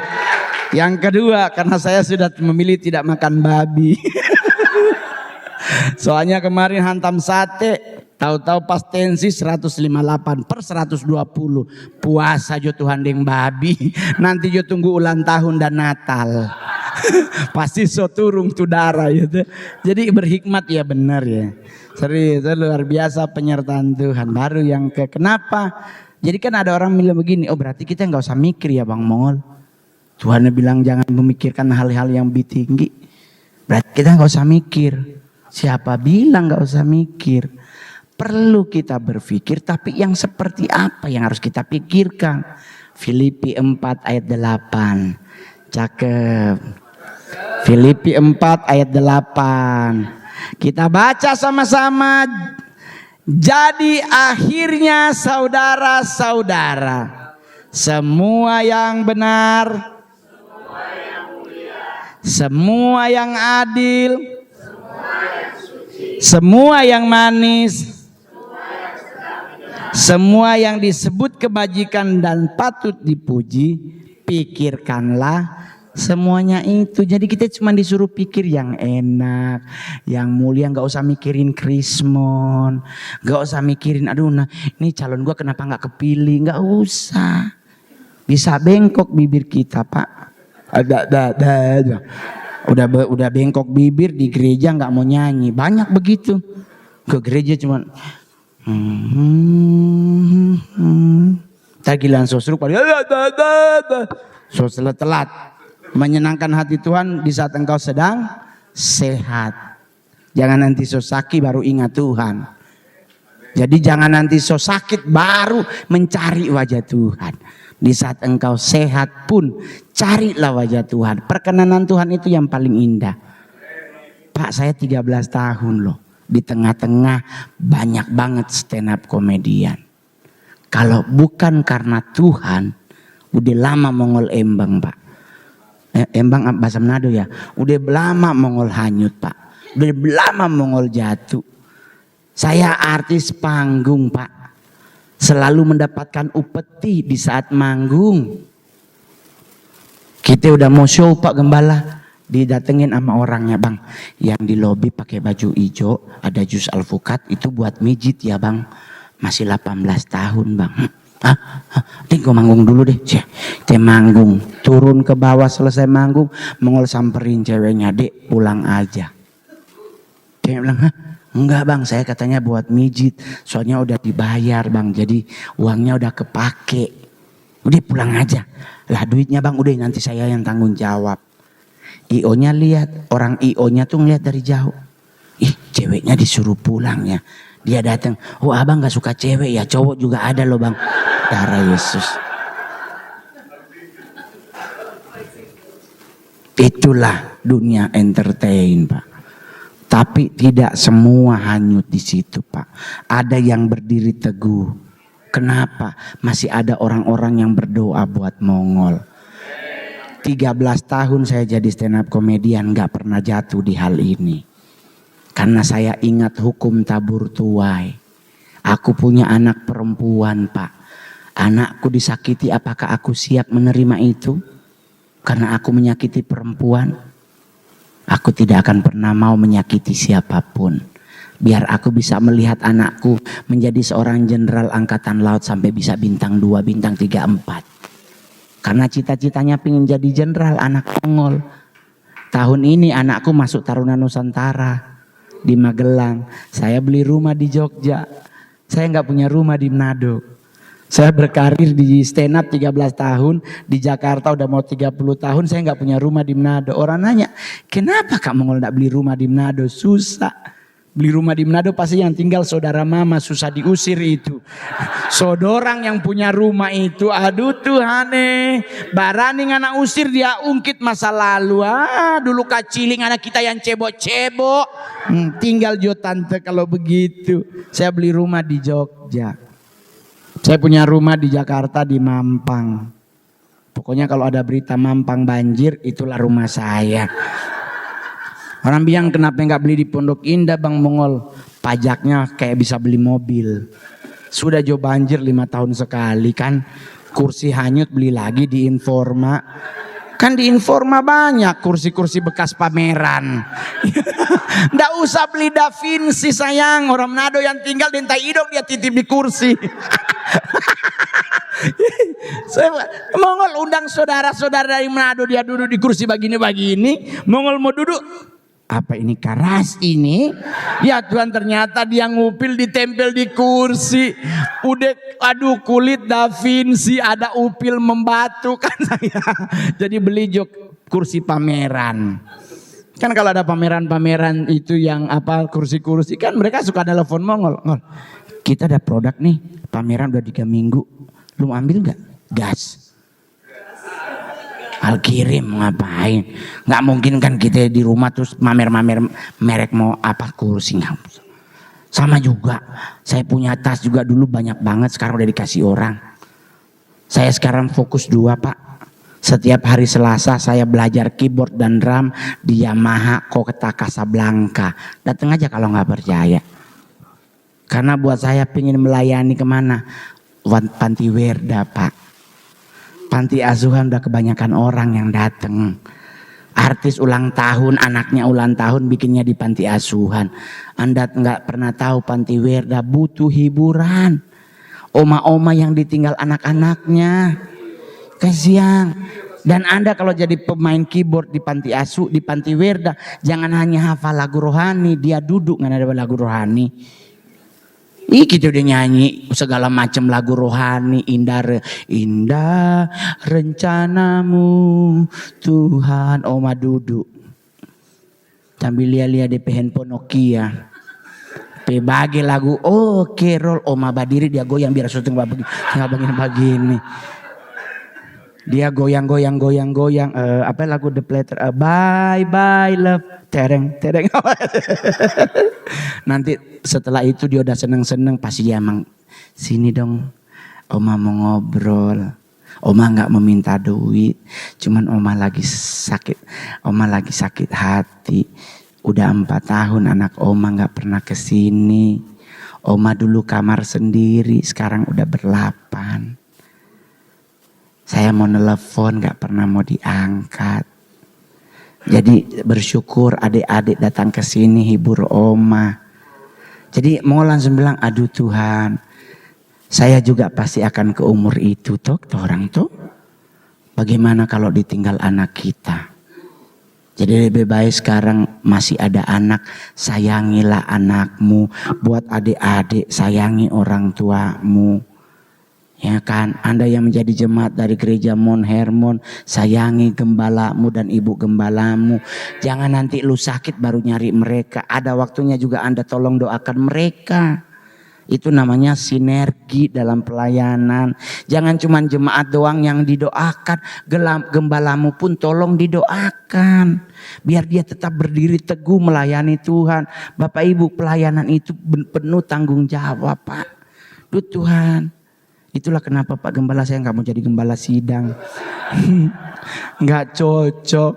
Yang kedua, karena saya sudah memilih tidak makan babi. Soalnya kemarin hantam sate, tahu-tahu pas tensi 158 per 120. Puasa jo Tuhan deng babi. Nanti jo tunggu ulang tahun dan Natal. Pasti so turung tu darah gitu. Jadi berhikmat ya benar ya. Serius luar biasa penyertaan Tuhan. Baru yang kenapa? Jadi kan ada orang bilang begini, oh berarti kita nggak usah mikir ya Bang Mongol. Tuhan bilang jangan memikirkan hal-hal yang lebih tinggi. Berarti kita nggak usah mikir. Siapa bilang nggak usah mikir? Perlu kita berpikir, tapi yang seperti apa yang harus kita pikirkan? Filipi 4 ayat 8. Cakep. Filipi 4 ayat 8. Kita baca sama-sama. Jadi akhirnya saudara-saudara, semua yang benar, semua yang adil, semua yang manis, semua yang disebut kebajikan dan patut dipuji, pikirkanlah semuanya itu. Jadi kita cuma disuruh pikir yang enak, yang mulia. Gak usah mikirin krismon, gak usah mikirin aduh nah ini calon gua kenapa gak kepilih. Gak usah. Bisa bengkok bibir kita Pak. Udah bengkok bibir di gereja gak mau nyanyi. Banyak begitu. Ke gereja cuma tagilan sosruk so telat. Menyenangkan hati Tuhan di saat engkau sedang sehat. Jangan nanti so sakit baru ingat Tuhan. Jadi jangan nanti so sakit baru mencari wajah Tuhan. Di saat engkau sehat pun carilah wajah Tuhan. Perkenanan Tuhan itu yang paling indah. Pak, saya 13 tahun loh. Di tengah-tengah banyak banget stand up komedian. Kalau bukan karena Tuhan, udah lama Mongol embang Pak. Embang bahasa Manado ya. Udah lama Mongol hanyut Pak. Udah lama Mongol jatuh. Saya artis panggung Pak. Selalu mendapatkan upeti di saat manggung. Kita udah mau show Pak Gembala. Didatengin sama orangnya Bang. Yang di lobi pakai baju hijau. Ada jus alpukat. Itu buat mijit ya Bang. Masih 18 tahun Bang. Dek gue manggung dulu deh. Dia manggung. Turun ke bawah selesai manggung. Mongol samperin ceweknya. Dek pulang aja. Dia bilang enggak Bang, saya katanya buat mijit. Soalnya udah dibayar Bang. Jadi uangnya udah kepake. Udah pulang aja. Lah duitnya Bang udah nanti saya yang tanggung jawab. IO-nya lihat. Orang IO-nya tuh ngeliat dari jauh. Ih ceweknya disuruh pulang ya. Dia datang, oh abang gak suka cewek ya, cowok juga ada loh Bang. Darah Yesus. Itulah dunia entertain Pak. Tapi tidak semua hanyut di situ Pak. Ada yang berdiri teguh. Kenapa? Masih ada orang-orang yang berdoa buat Mongol. 13 tahun saya jadi stand up komedian gak pernah jatuh di hal ini. Karena saya ingat hukum tabur tuai. Aku punya anak perempuan Pak. Anakku disakiti, apakah aku siap menerima itu? Karena aku menyakiti perempuan. Aku tidak akan pernah mau menyakiti siapapun. Biar aku bisa melihat anakku menjadi seorang jenderal angkatan laut sampai bisa bintang 2, bintang 3, 4. Karena cita-citanya pengen jadi jenderal anak Mongol. Tahun ini anakku masuk Taruna Nusantara. Di Magelang, saya beli rumah di Jogja. Saya nggak punya rumah di Manado. Saya berkarir di stand up 13 tahun, di Jakarta udah mau 30 tahun, saya nggak punya rumah di Manado. Orang nanya, kenapa Kak Mongol nggak beli rumah di Manado? Susah. Beli rumah di Manado pasti yang tinggal saudara mama, susah diusir itu. Saudorang yang punya rumah itu, aduh Tuhan barani ngana usir dia ungkit masa lalu. Dulu kaciling anak kita yang cebok-cebok. Tinggal jo tante kalau begitu. Saya beli rumah di Jogja. Saya punya rumah di Jakarta di Mampang. Pokoknya kalau ada berita Mampang banjir, itulah rumah saya. Orang bilang kenapa nggak beli di Pondok Indah Bang Mongol? Pajaknya kayak bisa beli mobil. Sudah jo banjir 5 tahun sekali kan. Kursi hanyut beli lagi di Informa. Kan di Informa banyak kursi-kursi bekas pameran. Nggak usah beli Da Vinci sayang. Orang Manado yang tinggal di entai idong dia titip di kursi. Saya Mongol undang saudara-saudara dari Manado dia duduk di kursi begini-begini. Mongol mau duduk. Apa ini karas ini? Ya Tuhan ternyata dia ngupil ditempel di kursi. Udah aduh kulit Da Vinci ada upil membatu kan saya. Jadi beli jok kursi pameran. Kan kalau ada pameran-pameran itu yang apa kursi-kursi kan mereka suka telepon Mongol. Kita ada produk nih pameran udah 3 minggu. Lu mau ambil gak? Gas. Al-kirim ngapain? Nggak mungkin kan kita di rumah terus mamer-mamer merek mau apa kursi nggak? Sama juga, saya punya tas juga dulu banyak banget sekarang udah dikasih orang. Saya sekarang fokus 2 Pak. Setiap hari Selasa saya belajar keyboard dan drum di Yamaha Koketa Casablanca. Datang aja kalau nggak percaya. Karena buat saya pingin melayani kemana? Panti Werda Pak. Panti asuhan udah kebanyakan orang yang datang. Artis ulang tahun, anaknya ulang tahun bikinnya di panti asuhan. Anda nggak pernah tahu Panti Werda butuh hiburan. Oma-oma yang ditinggal anak-anaknya. Kasihan. Dan Anda kalau jadi pemain keyboard di panti asuh, di Panti Werda, jangan hanya hafal lagu rohani, dia duduk nggak ada lagu rohani. Kita udah nyanyi segala macam lagu rohani, indah rencanamu Tuhan. Oma duduk sambil lihat-lihat di handphone Nokia. Bagi lagu roll. Oma berdiri dia goyang biar syuting begini. Dia goyang. Apa lagu The Platter? Bye bye love. Tereng. Nanti setelah itu dia udah seneng pasti dia emang sini dong. Oma mau ngobrol. Oma nggak meminta duit. Cuman Oma lagi sakit hati. Udah 4 tahun anak Oma nggak pernah kesini. Oma dulu kamar sendiri. Sekarang udah ber-8. Saya mau nelpon nggak pernah mau diangkat. Jadi bersyukur adik-adik datang ke sini hibur Oma. Jadi mau langsung bilang, aduh Tuhan, saya juga pasti akan ke umur itu toh orang tuh. Bagaimana kalau ditinggal anak kita? Jadi lebih baik sekarang masih ada anak, sayangilah anakmu. Buat adik-adik sayangi orang tuamu. Ya kan, Anda yang menjadi jemaat dari gereja Mount Hermon, sayangi gembalamu dan ibu gembalamu. Jangan nanti lu sakit baru nyari mereka. Ada waktunya juga Anda tolong doakan mereka. Itu namanya sinergi dalam pelayanan. Jangan cuma jemaat doang yang didoakan. Gembalamu pun tolong didoakan. Biar dia tetap berdiri teguh melayani Tuhan. Bapak Ibu, pelayanan itu penuh tanggung jawab Pak. Duh Tuhan. Itulah kenapa Pak Gembala saya nggak mau jadi gembala sidang. Nggak cocok.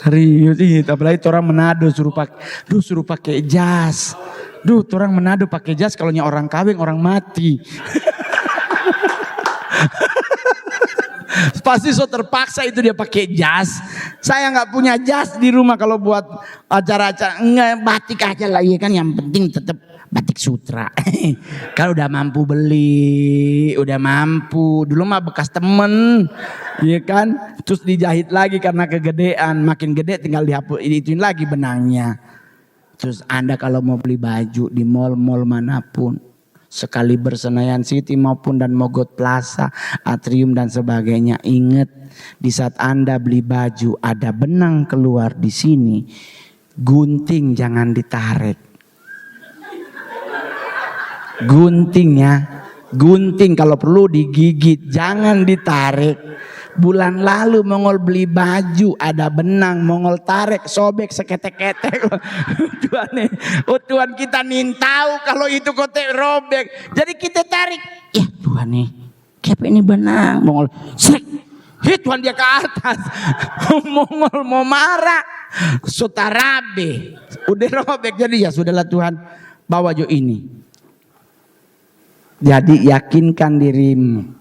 Serius itu. Apalagi orang Manado suruh pakai jas. Orang Manado pakai jas kalau orang kawin orang mati. Pasti so terpaksa itu dia pakai jas. Saya nggak punya jas di rumah kalau buat acara-acara. Nggak, batik aja lah ya kan, yang penting tetap batik sutra. Kalau udah mampu beli, udah mampu. Dulu mah bekas temen, ya kan. Terus dijahit lagi karena kegedean. Makin gede tinggal dihapus, ituin lagi benangnya. Terus Anda kalau mau beli baju di mall-mall manapun, sekali Senayan City maupun dan Mogot Plaza, Atrium dan sebagainya, ingat di saat Anda beli baju ada benang keluar di sini, gunting jangan ditarik. Guntingnya, gunting kalau perlu digigit, jangan ditarik. Bulan lalu Mongol beli baju ada benang, Mongol tarik sobek seketek-ketek. Tuhan nih, oh Tuhan kita nih tahu kalau itu kotek robek. Jadi kita tarik, ya Tuhan nih, kayak ini benang, Mongol sek. Hit Tuhan dia ke atas. Mongol mau marah, sotarabe, udah robek. Jadi ya sudahlah Tuhan, bawa jo ini. Jadi yakinkan dirimu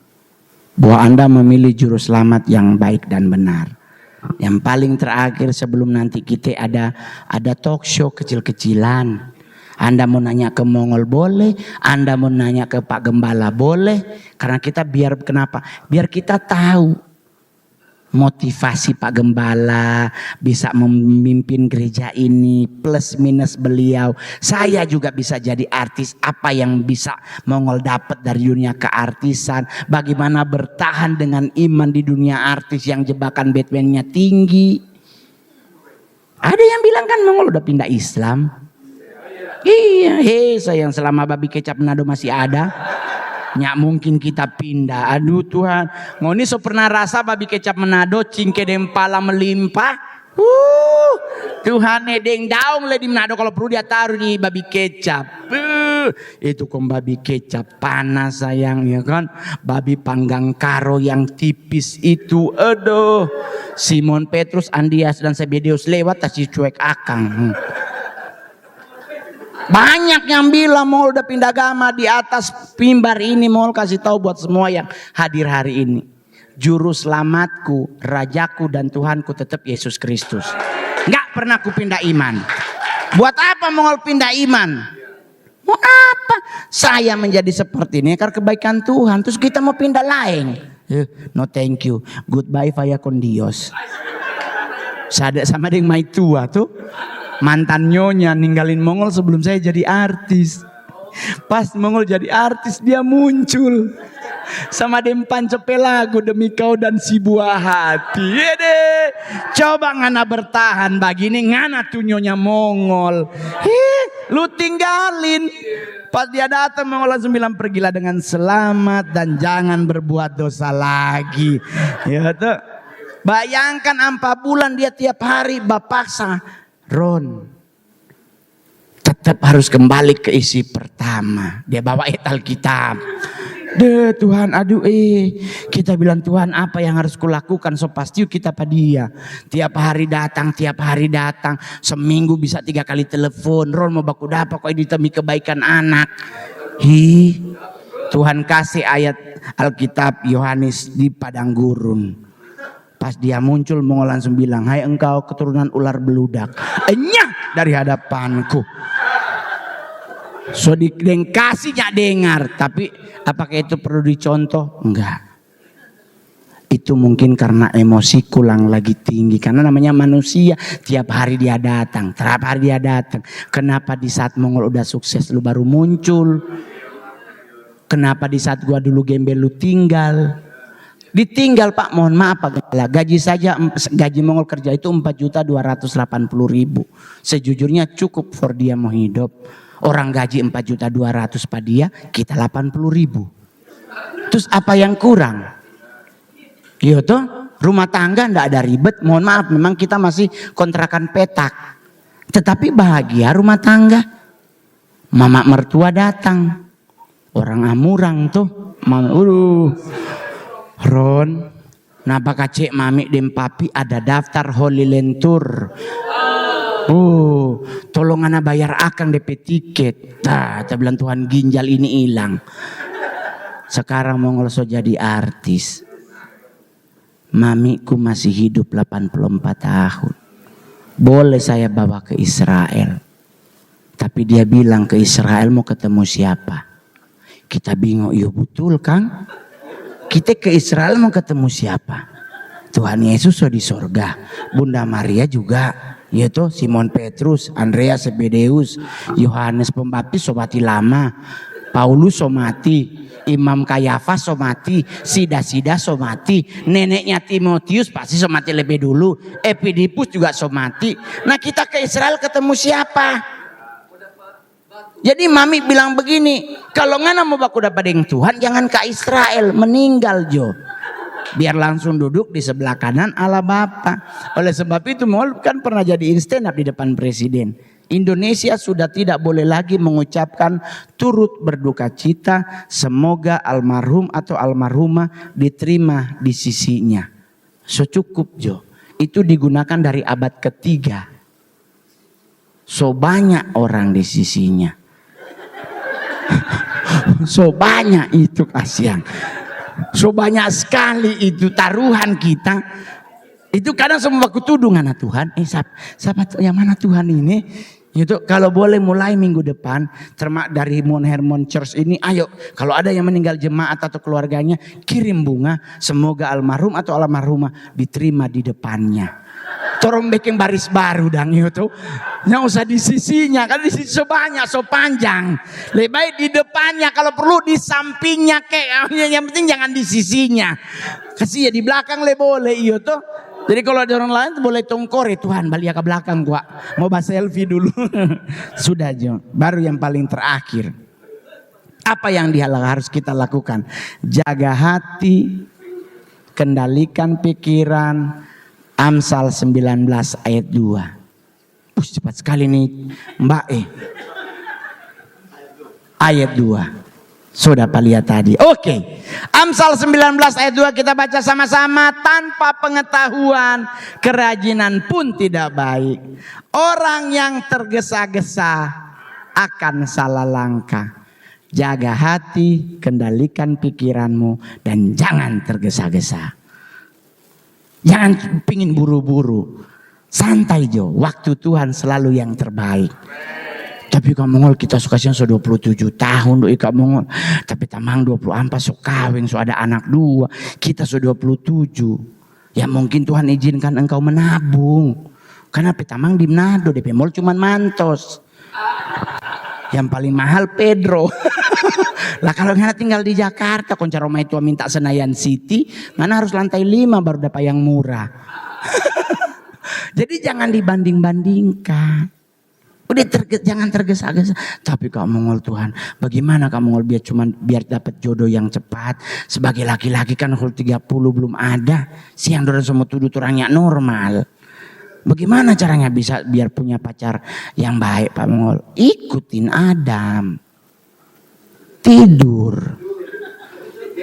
bahwa Anda memilih juru selamat yang baik dan benar. Yang paling terakhir sebelum nanti kita ada talk show kecil-kecilan. Anda mau nanya ke Mongol boleh, Anda mau nanya ke Pak Gembala boleh. Karena kita kenapa? Biar kita tahu motivasi Pak Gembala bisa memimpin gereja ini, plus minus beliau. Saya juga bisa jadi artis. Apa yang bisa Mongol dapat dari dunia keartisan? Bagaimana bertahan dengan iman di dunia artis yang jebakan Batman-nya tinggi? Ada yang bilang kan Mongol udah pindah Islam. Iya, sayang selama babi kecap Manado masih ada. Nyak mungkin kita pindah. Aduh Tuhan, ngoni so pernah rasa babi kecap Manado cingke dempala melimpah. Tuhan deng daung le di Manado kalau perlu dia taruh di babi kecap. Itu kok babi kecap panas sayang ya kan. Babi panggang karo yang tipis itu, aduh. Simon Petrus, Andias dan Zebedeus lewat tasih cuek akang. Banyak yang bilang Mongol udah pindah agama. Di atas mimbar ini Mongol kasih tahu buat semua yang hadir hari ini, juru selamatku, rajaku dan Tuhanku tetap Yesus Kristus. Nggak pernah ku pindah iman. Buat apa Mongol pindah iman? Mau apa? Saya menjadi seperti ini karena kebaikan Tuhan. Terus kita mau pindah lain? No thank you. Goodbye vaya con Dios. Sadek sama dengan mai tua tuh. Mantan nyonya ninggalin Mongol sebelum saya jadi artis. Pas Mongol jadi artis dia muncul sama dempan cepel lagu demi kau dan si buah hati. Yede. Coba ngana bertahan begini ngana tuh nyonya Mongol. Lu tinggalin. Pas dia datang Mongol langsung bilang pergilah dengan selamat dan jangan berbuat dosa lagi. Ya tuh. Bayangkan 4 bulan dia tiap hari bapaksa. Ron, tetap harus kembali ke isi pertama. Dia bawa Alkitab. Deh Tuhan, aduh kita bilang Tuhan apa yang harus kulakukan? So pasti kita pada dia. Tiap hari datang. Seminggu bisa 3 kali telepon. Ron mau baku dapat kok ini demi kebaikan anak. Tuhan kasih ayat Alkitab Yohanes di padang gurun. Pas dia muncul Mongol langsung bilang, hai engkau keturunan ular beludak, enyah dari hadapanku. So kasihnya dengar, tapi apakah itu perlu dicontoh? Enggak. Itu mungkin karena emosiku yang lagi tinggi. Karena namanya manusia, tiap hari dia datang. Kenapa di saat Mongol udah sukses lu baru muncul? Kenapa di saat gua dulu gembel lu tinggal? Ditinggal Pak, mohon maaf Pak Gembala. Gaji Mongol kerja itu 4.280.000. Sejujurnya cukup for dia mau hidup. Orang gaji 4.200.000 Pak dia, kita 80.000. Terus apa yang kurang? Iya toh, rumah tangga ndak ada ribet. Mohon maaf, memang kita masih kontrakan petak. Tetapi bahagia rumah tangga. Mama mertua datang. Orang Amurang tuh. Ron, napa kacek mami dan papi ada daftar Holy Land Tour. Tolong ana bayar akang DP tiket. Kita bilang Tuhan ginjal ini hilang. Sekarang Mongol so jadi artis. Mamiku masih hidup 84 tahun. Boleh saya bawa ke Israel. Tapi dia bilang ke Israel mau ketemu siapa? Kita bingung, iya betul Kang. Kita ke Israel mau ketemu siapa? Tuhan Yesus so di sorga. Bunda Maria juga. Yaitu Simon Petrus, Andreas Zebedeus, Yohanes Pembaptis so mati lama. Paulus so mati. Imam Kayafas so mati. Sida so mati. Neneknya Timotius pasti so mati lebih dulu. Epidipus juga so mati. Nah kita ke Israel ketemu siapa? Jadi mami bilang begini, kalau ngana mau baku dapat dengan Tuhan, jangan ke Israel, meninggal Jo. Biar langsung duduk di sebelah kanan Allah Bapa. Oleh sebab itu Mongol kan pernah jadi stand up di depan presiden. Indonesia sudah tidak boleh lagi mengucapkan turut berduka cita, semoga almarhum atau almarhumah diterima di sisinya. So cukup Jo. Itu digunakan dari abad ketiga. So banyak orang di sisinya. So banyak itu kasihan. So banyak sekali itu taruhan kita. Itu kadang semua aku tuduh ngana Tuhan. Sahabat yang mana Tuhan ini? Itu kalau boleh mulai minggu depan termak dari Mount Hermon Church ini, ayo kalau ada yang meninggal jemaat atau keluarganya kirim bunga, semoga almarhum atau almarhumah diterima di depannya. Corong bikin baris baru dang itu. Nggak usah di sisinya, kan di sisi so banyak, so panjang. Lebih baik di depannya, kalau perlu di sampingnya kayak. Yang penting jangan di sisinya. Kasih ya di belakang le boleh iyo tuh. Jadi kalau ada orang lain boleh tongkore, Tuhan balik ke belakang gua. Mau bahas selfie dulu. Sudah Jo. Baru yang paling terakhir. Apa yang harus kita lakukan? Jaga hati, kendalikan pikiran. Amsal 19 ayat 2. Cepat sekali nih Mbak Ayat 2. Sudah Pak lihat tadi. Oke. Amsal 19 ayat 2 kita baca sama-sama. Tanpa pengetahuan kerajinan pun tidak baik. Orang yang tergesa-gesa akan salah langkah. Jaga hati, kendalikan pikiranmu dan jangan tergesa-gesa. Jangan pingin buru-buru. Santai Jo, waktu Tuhan selalu yang terbaik. Tapi kamu Mongol kita suka sih 27 tahun doi kamu Mongol. Tapi tamang 24 so kawin, so ada anak 2. Kita so 27. Ya mungkin Tuhan izinkan engkau menabung. Karena petamang di Manado, DP Mall cuman Mantos. Yang paling mahal Pedro. Lah kalau ngana tinggal di Jakarta, konca rumah itu minta Senayan City, ngana harus lantai 5 baru dapat yang murah. Jadi jangan dibanding-bandingkan. Udah jangan tergesa-gesa. Tapi kamu Mongol Tuhan, bagaimana kamu Mongol biar dapat jodoh yang cepat. Sebagai laki-laki kan 30 belum ada. Siang dorang semua tuduh orangnya normal. Bagaimana caranya bisa biar punya pacar yang baik Pak Mongol? Ikutin Adam. Tidur.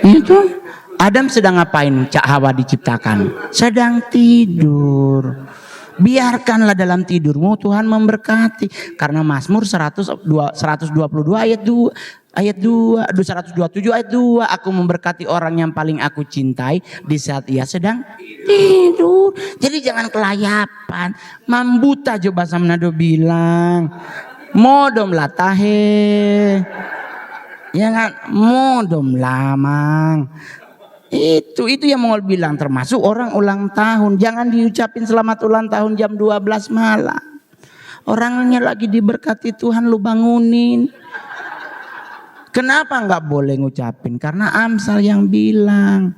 Itu Adam sedang ngapain? Cak Hawa diciptakan. Sedang tidur. Biarkanlah dalam tidurmu Tuhan memberkati. Karena Mazmur 122 ayat 2. Ayat 2, 127 ayat 2. Aku memberkati orang yang paling aku cintai di saat ia sedang tidur. Jadi jangan kelayapan. Mambuta jo bahasa Manado bilang. Modom latahe. Ya kan? Modom lamang. Itu yang Mongol bilang termasuk orang ulang tahun. Jangan diucapin selamat ulang tahun jam 12 malam. Orangnya lagi diberkati Tuhan lu bangunin. Kenapa nggak boleh ngucapin? Karena Amsal yang bilang.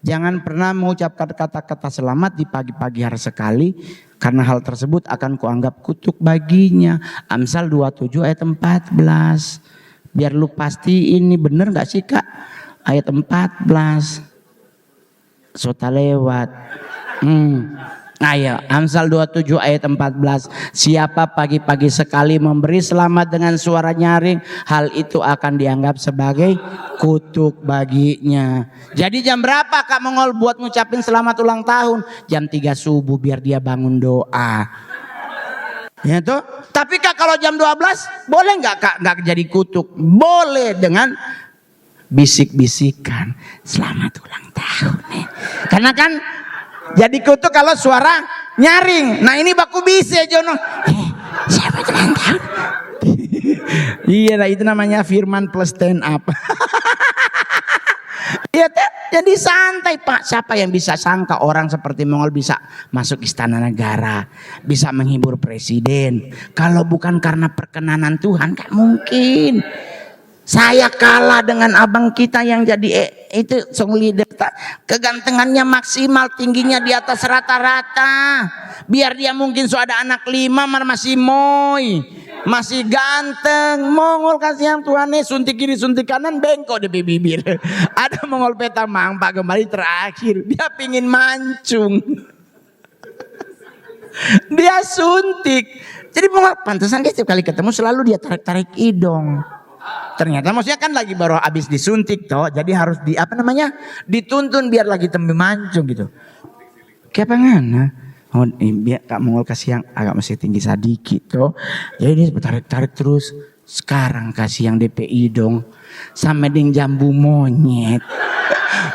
Jangan pernah mengucapkan kata-kata selamat di pagi-pagi hari sekali. Karena hal tersebut akan kuanggap kutuk baginya. Amsal 27 ayat 14. Biar lu pasti ini bener gak sih Kak? Ayat 14. Sota lewat. Ayo Amsal 27 ayat 14. Siapa pagi-pagi sekali memberi selamat dengan suara nyaring, hal itu akan dianggap sebagai kutuk baginya. Jadi jam berapa Kak Mongol buat ngucapin selamat ulang tahun? Jam 3 subuh biar dia bangun doa. Ya tuh. Tapi Kak kalau jam 12 boleh nggak Kak? Nggak jadi kutuk. Boleh dengan bisik-bisikan selamat ulang tahun nih. Karena kan jadi kutuk kalau suara nyaring. Nah ini baku bisa Jono. Siapa ulang tahun? Iya lah itu namanya firman plus stand up. Iya jadi santai Pak. Siapa yang bisa sangka orang seperti Mongol bisa masuk istana negara, bisa menghibur presiden. Kalau bukan karena perkenanan Tuhan kan mungkin. Saya kalah dengan abang kita yang jadi itu song leader. Kegantengannya maksimal, tingginya di atas rata-rata. Biar dia mungkin so ada anak 5 masih moy. Masih ganteng, Mongol kasihan Tuhannya suntik kiri suntik kanan bengkok di bibir. Ada Mongol peta Pak kembali terakhir, dia pingin mancung. Dia suntik. Jadi Mongol pantesan dia setiap kali ketemu selalu dia tarik-tarik hidung. Ternyata maksudnya kan lagi baru habis disuntik toh, jadi harus dituntun biar lagi tembe mancung gitu. Kayak pengen oh, biar Kak Mongol kasih yang agak masih tinggi sedikit toh. Jadi dia tarik-tarik terus. Sekarang kasih yang DP hidung sama ding jambu monyet.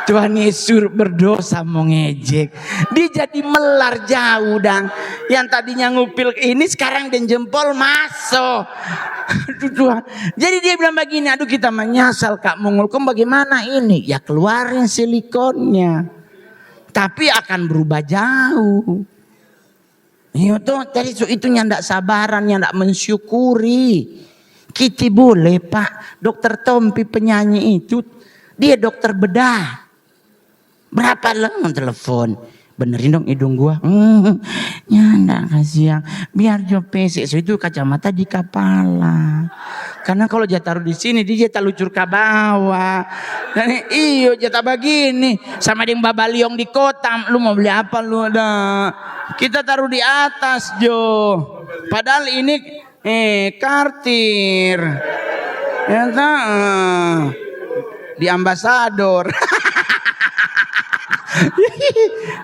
Tuhan Yesus berdosa mau ngejek. Dia jadi melar jauh dan yang tadinya ngupil ini sekarang dan jempol masuk. Aduh Tuhan. Jadi dia bilang begini, aduh kita menyasal Kak Mongol, kamu bagaimana ini? Ya keluarin silikonnya. Tapi akan berubah jauh. Itu tadi itu nyandak sabaran, nyandak mensyukuri. Kita boleh Pak, Dokter Tompi penyanyi itu, dia dokter bedah. Berapa lama telepon? Benerin dong hidung gua. Nyandak kasih yang biar jo pesek. So itu kacamata di kepala. Karena kalau dia taruh di sini dia jatah lucur ke bawah. Dan iyo jatah begini sama ding babaliong di kota. Lu mau beli apa lu ada? Kita taruh di atas Jo. Padahal ini kartir. Ya di ambasador.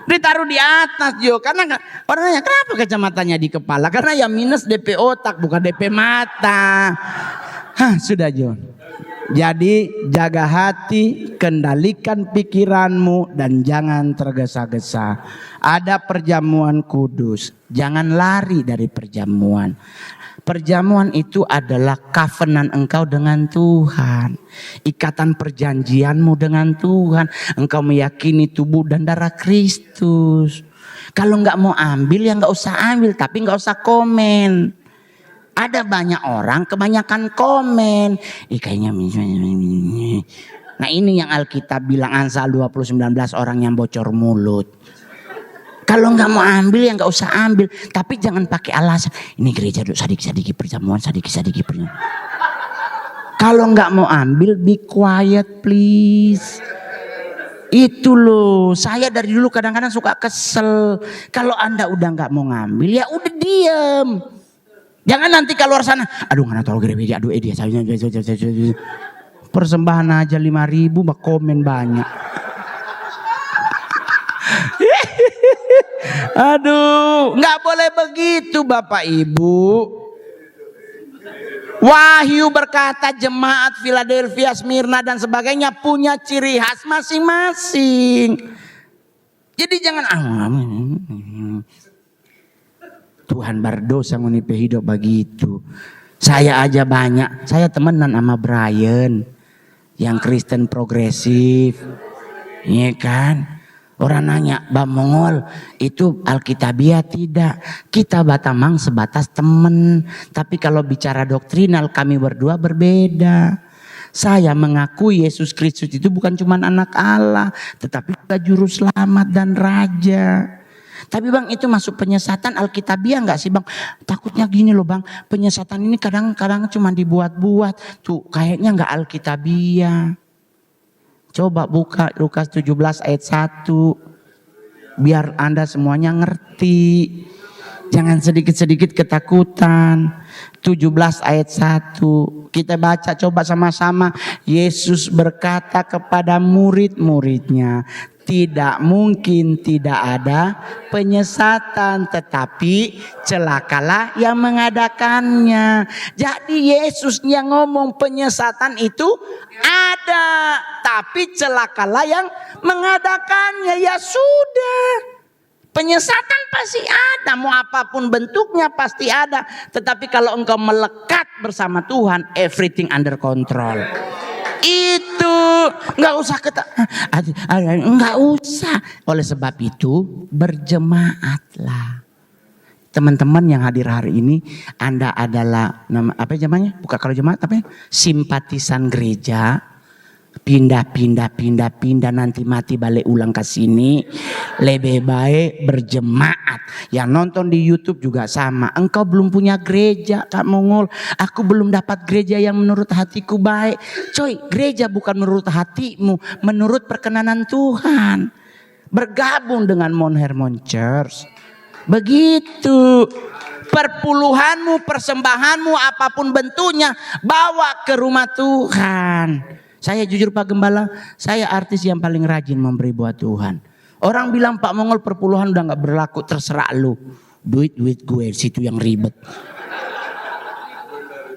Ditaruh di atas Jo, karena orang nanya kenapa kacamatanya di kepala, karena yang minus DP otak bukan DP mata. Sudah Jo. Jadi jaga hati, kendalikan pikiranmu dan jangan tergesa-gesa. Ada perjamuan kudus, jangan lari dari perjamuan. Perjamuan itu adalah covenant engkau dengan Tuhan. Ikatan perjanjianmu dengan Tuhan. Engkau meyakini tubuh dan darah Kristus. Kalau nggak mau ambil ya nggak usah ambil, tapi nggak usah komen. Ada banyak orang kebanyakan komen. Kayaknya nah ini yang Alkitab bilang Amsal 20:19 orang yang bocor mulut. Kalau nggak mau ambil ya nggak usah ambil, tapi jangan pakai alasan. Ini gereja sedikit perjamuan, sedikit perjamuan. Kalau nggak mau ambil, be quiet please. Itu loh, saya dari dulu kadang-kadang suka kesel. Kalau Anda udah nggak mau ngambil, ya udah diem. Jangan nanti keluar sana, aduh nggak tahu gereja, aduh dia saya persembahan aja 5.000, bak komen banyak. Aduh, nggak boleh begitu Bapak Ibu. Wahyu berkata jemaat Philadelphia, Smyrna dan sebagainya punya ciri khas masing-masing. Jadi jangan Tuhan berdosa ngunipe hidup begitu. Saya aja banyak, saya temenan sama Brian yang Kristen progresif. Iya kan? Orang nanya, Bang Mongol itu Alkitabiah tidak. Kita batamang sebatas temen. Tapi kalau bicara doktrinal kami berdua berbeda. Saya mengakui Yesus Kristus itu bukan cuma anak Allah. Tetapi juga juru selamat dan raja. Tapi Bang itu masuk penyesatan Alkitabiah enggak sih Bang? Takutnya gini loh Bang. Penyesatan ini kadang-kadang cuma dibuat-buat. Tuh kayaknya enggak Alkitabiah. Coba buka Lukas 17 ayat 1. Biar Anda semuanya ngerti. Jangan sedikit-sedikit ketakutan. 17 ayat 1. Kita baca coba sama-sama. Yesus berkata kepada murid-muridnya. Tidak mungkin tidak ada penyesatan, tetapi celakalah yang mengadakannya. Jadi Yesus yang ngomong penyesatan itu ada, tapi celakalah yang mengadakannya. Ya sudah, penyesatan pasti ada, mau apapun bentuknya pasti ada. Tetapi kalau engkau melekat bersama Tuhan, everything under control. Itu nggak usah nggak usah. Oleh sebab itu berjemaatlah. Teman-teman yang hadir hari ini, Anda adalah apa namanya? Bukan kalau jemaat apa ya? Simpatisan gereja. Pindah nanti mati balik ulang ke sini. Lebih baik berjemaat. Yang nonton di YouTube juga sama. Engkau belum punya gereja, Kak Mongol. Aku belum dapat gereja yang menurut hatiku baik. Coy, gereja bukan menurut hatimu, menurut perkenanan Tuhan. Bergabung dengan Mount Hermon Church. Begitu. Perpuluhanmu, persembahanmu, apapun bentuknya, bawa ke rumah Tuhan. Saya jujur Pak Gembala, saya artis yang paling rajin memberi buat Tuhan. Orang bilang Pak Mongol perpuluhan udah gak berlaku, terserah lu. Duit gue, situ yang ribet.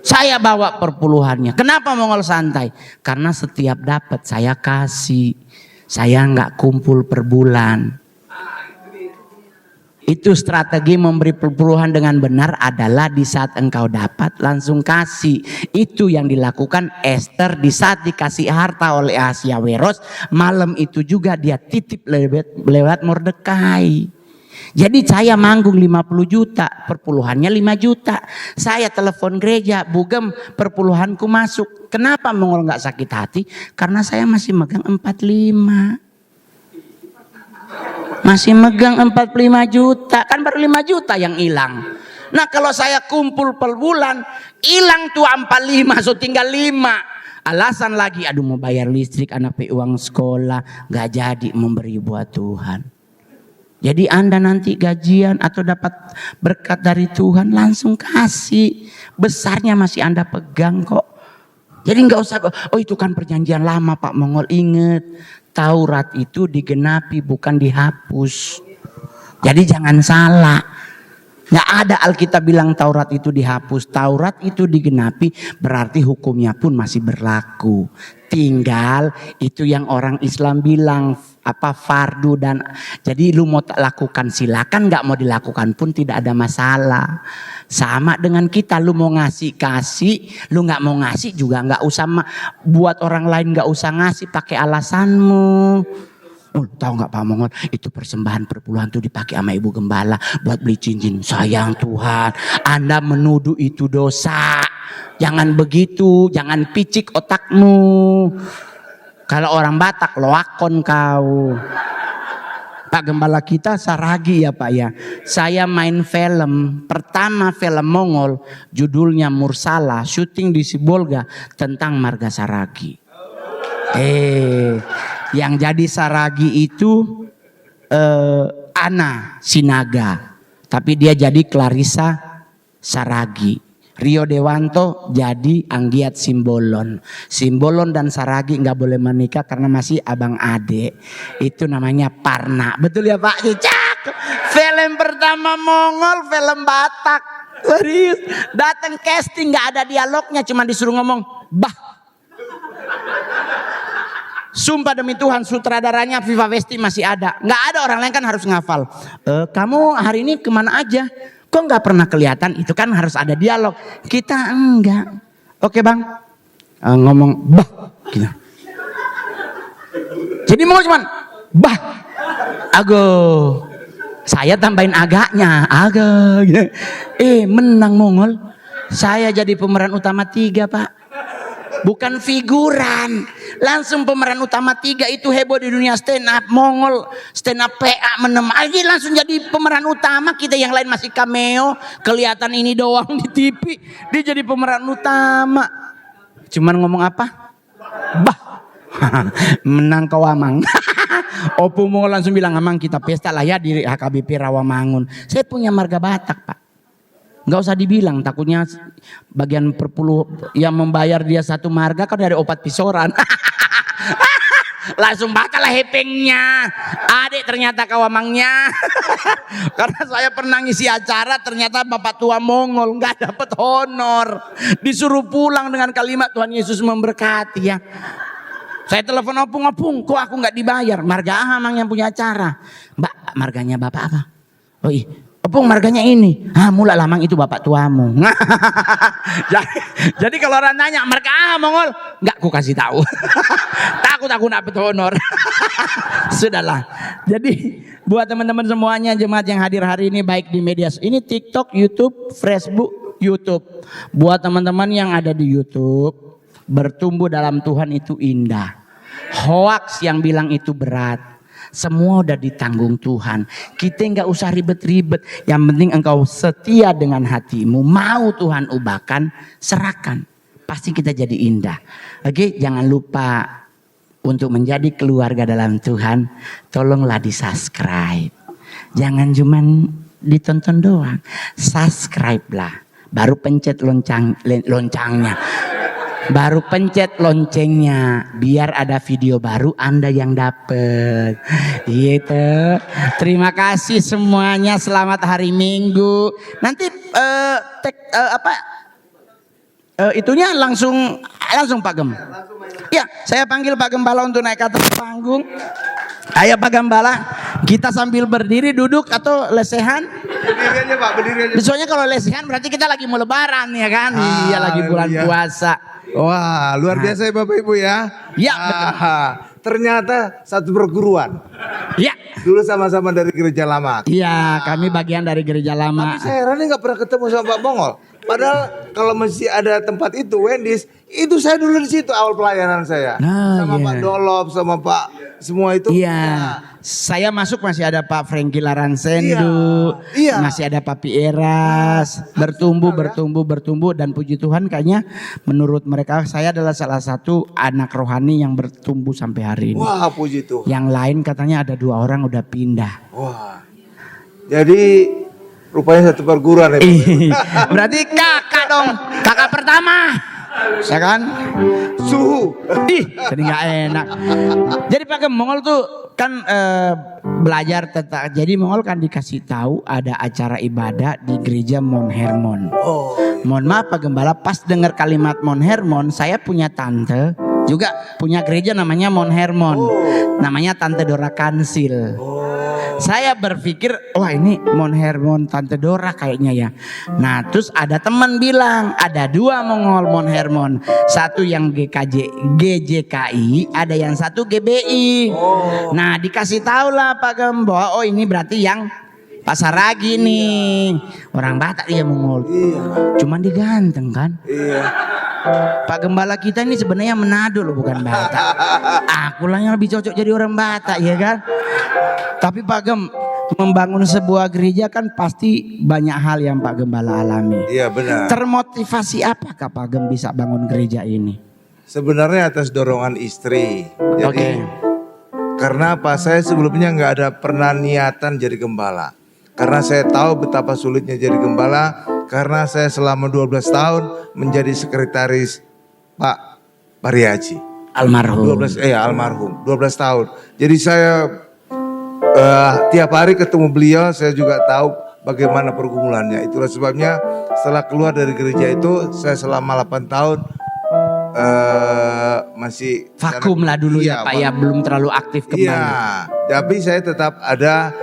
Saya bawa perpuluhannya. Kenapa Mongol santai? Karena setiap dapat saya kasih. Saya gak kumpul per bulan. Itu strategi memberi perpuluhan dengan benar adalah di saat engkau dapat langsung kasih. Itu yang dilakukan Esther di saat dikasih harta oleh Ahasiaweros. Malam itu juga dia titip lewat Mordekai. Jadi saya manggung 50 juta, perpuluhannya 5 juta. Saya telepon gereja, Bugem perpuluhanku masuk. Kenapa Mongol gak sakit hati? Karena saya masih megang 45. Masih megang 45 juta. Kan baru 5 juta yang hilang. Nah kalau saya kumpul per bulan, hilang tuh 45, so tinggal 5. Alasan lagi, aduh mau bayar listrik, anak uang sekolah, gak jadi memberi buat Tuhan. Jadi Anda nanti gajian atau dapat berkat dari Tuhan, langsung kasih. Besarnya masih Anda pegang kok. Jadi gak usah, oh itu kan perjanjian lama Pak Mongol. Ingat, Taurat itu digenapi bukan dihapus. Jadi jangan salah. Gak ada Alkitab bilang Taurat itu dihapus. Taurat itu digenapi berarti hukumnya pun masih berlaku. Tinggal itu yang orang Islam bilang apa fardu dan jadi lu mau tak lakukan silakan, gak mau dilakukan pun tidak ada masalah. Sama dengan kita, lu mau ngasih kasih, lu gak mau ngasih juga gak usah buat orang lain, gak usah ngasih pakai alasanmu. Oh, tahu nggak Pak Mongol, itu persembahan perpuluhan tuh dipakai sama Ibu Gembala buat beli cincin. Sayang Tuhan, Anda menuduh itu dosa. Jangan begitu, jangan picik otakmu. Kalau orang Batak loakon kau. Pak Gembala kita Saragi ya Pak ya. Saya main film, pertama film Mongol, judulnya Mursala, syuting di Sibolga tentang marga Saragi. Yang jadi Saragi itu Ana Sinaga, tapi dia jadi Clarissa Saragi. Rio Dewanto jadi Anggiat Simbolon. Simbolon dan Saragi nggak boleh menikah karena masih abang ade. Itu namanya Parna. Betul ya Pak Cicak? Film pertama Mongol, film Batak. Serius. Datang casting nggak ada dialognya, cuma disuruh ngomong bah. Sumpah demi Tuhan, sutradaranya Viva Vesti masih ada. Nggak ada, orang lain kan harus ngafal. Kamu hari ini kemana aja? Kok nggak pernah kelihatan? Itu kan harus ada dialog. Kita enggak. Oke bang, ngomong bah. Gitu. Jadi mau cuman bah. Ago. Saya tambahin agaknya. Aga. Gitu. Menang Mongol. Saya jadi pemeran utama 3 Pak. Bukan figuran. Langsung pemeran utama 3 itu heboh di dunia stand up. Mongol stand up PA menemani langsung jadi pemeran utama. Kita yang lain masih cameo. Kelihatan ini doang di TV. Dia jadi pemeran utama. Cuman ngomong apa? Bah. Menang kau Amang. Opo Mongol langsung bilang, Amang kita pesta lah ya di HKBP Rawamangun. Saya punya marga Batak Pak. Nggak usah dibilang, takutnya bagian perpuluh yang membayar dia 1 marga kan dari opat pisoran. Langsung bakal lah hepengnya. Adik ternyata kawamangnya. Karena saya pernah ngisi acara, ternyata bapak tua Mongol nggak dapat honor. Disuruh pulang dengan kalimat Tuhan Yesus memberkati ya. Saya telepon opung, kok aku nggak dibayar? Marga Ahamang yang punya acara. Mbak, marganya bapak apa? Oh iya. Opung marganya ini. Mula lamang itu bapak tuamu. jadi kalau orang tanya marga Mongol, enggak ku kasih tahu. Takut aku dapat honor. Sudahlah. Jadi buat teman-teman semuanya jemaat yang hadir hari ini baik di media ini TikTok, YouTube, Facebook, YouTube. Buat teman-teman yang ada di YouTube, bertumbuh dalam Tuhan itu indah. Hoaks yang bilang itu berat. semua udah ditanggung Tuhan. Kita nggak usah ribet-ribet. Yang penting engkau setia dengan hatimu. Mau Tuhan ubahkan, serahkan. Pasti kita jadi indah. Oke, jangan lupa untuk menjadi keluarga dalam Tuhan. Tolonglah di subscribe. Jangan cuman ditonton doang. Subscribe lah. Baru pencet loncengnya. Baru pencet loncengnya, biar ada video baru Anda yang dapet. Gitu. Terima kasih semuanya. Selamat hari Minggu. Nanti itunya langsung Pak Gem. Ya, saya panggil Pak Gembala untuk naik ke atas panggung. Ayo Pak Gembala, kita sambil berdiri, duduk atau lesehan? Berdiri aja Pak, berdiri aja. Soalnya kalau lesehan berarti kita lagi mau lebaran ya kan? Iya, lagi bulan puasa. Wah, luar biasa ya Bapak Ibu ya. Ya, ternyata satu perguruan. Ya. Dulu sama-sama dari gereja lama. Iya, kami bagian dari gereja lama. Tapi saya heran nggak pernah ketemu sama Pak Bongol. Padahal kalau masih ada tempat itu, Wendy's, itu saya dulu di situ awal pelayanan saya. Sama Pak Dolop, sama Pak semua itu. Iya. Saya masuk masih ada Pak Franky Laransendu, masih ada Pak Pieras, bertumbuh dan puji Tuhan kayaknya menurut mereka saya adalah salah satu anak rohani yang bertumbuh sampai hari ini. Wah, puji Tuhan. Yang lain katanya ada 2 orang udah pindah. Wah. Jadi rupanya satu perguruan ya. Berarti kakak dong, kakak pertama. Ya kan? Suhu. Jadi nggak enak. Jadi Pak Gem, Mongol tuh kan belajar tentang. Jadi Mongol kan dikasih tahu ada acara ibadah di gereja Mount Hermon. Mohon maaf Pak Gembala, pas dengar kalimat Mount Hermon, saya punya tante juga punya gereja namanya Mount Hermon. Namanya Tante Dora Kansil. Saya berpikir, wah ini Mount Hermon Tante Dora kayaknya ya. Nah terus ada teman bilang, ada 2 Mongol Mount Hermon. Satu yang GJKI, ada yang satu GBI. Nah dikasih tahu lah Pak Gem bahwa oh ini berarti yang Pasar Ragi nih. Orang Batak dia Mongol. Cuman dia ganteng kan. Pak Gembala kita ini sebenarnya Manado loh, bukan Batak. Aku lah yang lebih cocok jadi orang Batak ya kan. Tapi Pak Gem, membangun sebuah gereja kan pasti banyak hal yang Pak Gembala alami. Iya benar. Termotivasi apakah Pak Gem bisa bangun gereja ini? Sebenarnya atas dorongan istri. Jadi karena apa? Saya sebelumnya nggak ada pernah niatan jadi gembala. Karena saya tahu betapa sulitnya jadi gembala. Karena saya selama 12 tahun menjadi sekretaris Pak Pariaji. Almarhum. Almarhum. 12 tahun. Jadi saya tiap hari ketemu beliau, saya juga tahu bagaimana pergumulannya. Itulah sebabnya setelah keluar dari gereja itu, saya selama 8 tahun masih vakum lah dulu ya Pak ya, belum terlalu aktif kembali. Iya, tapi saya tetap ada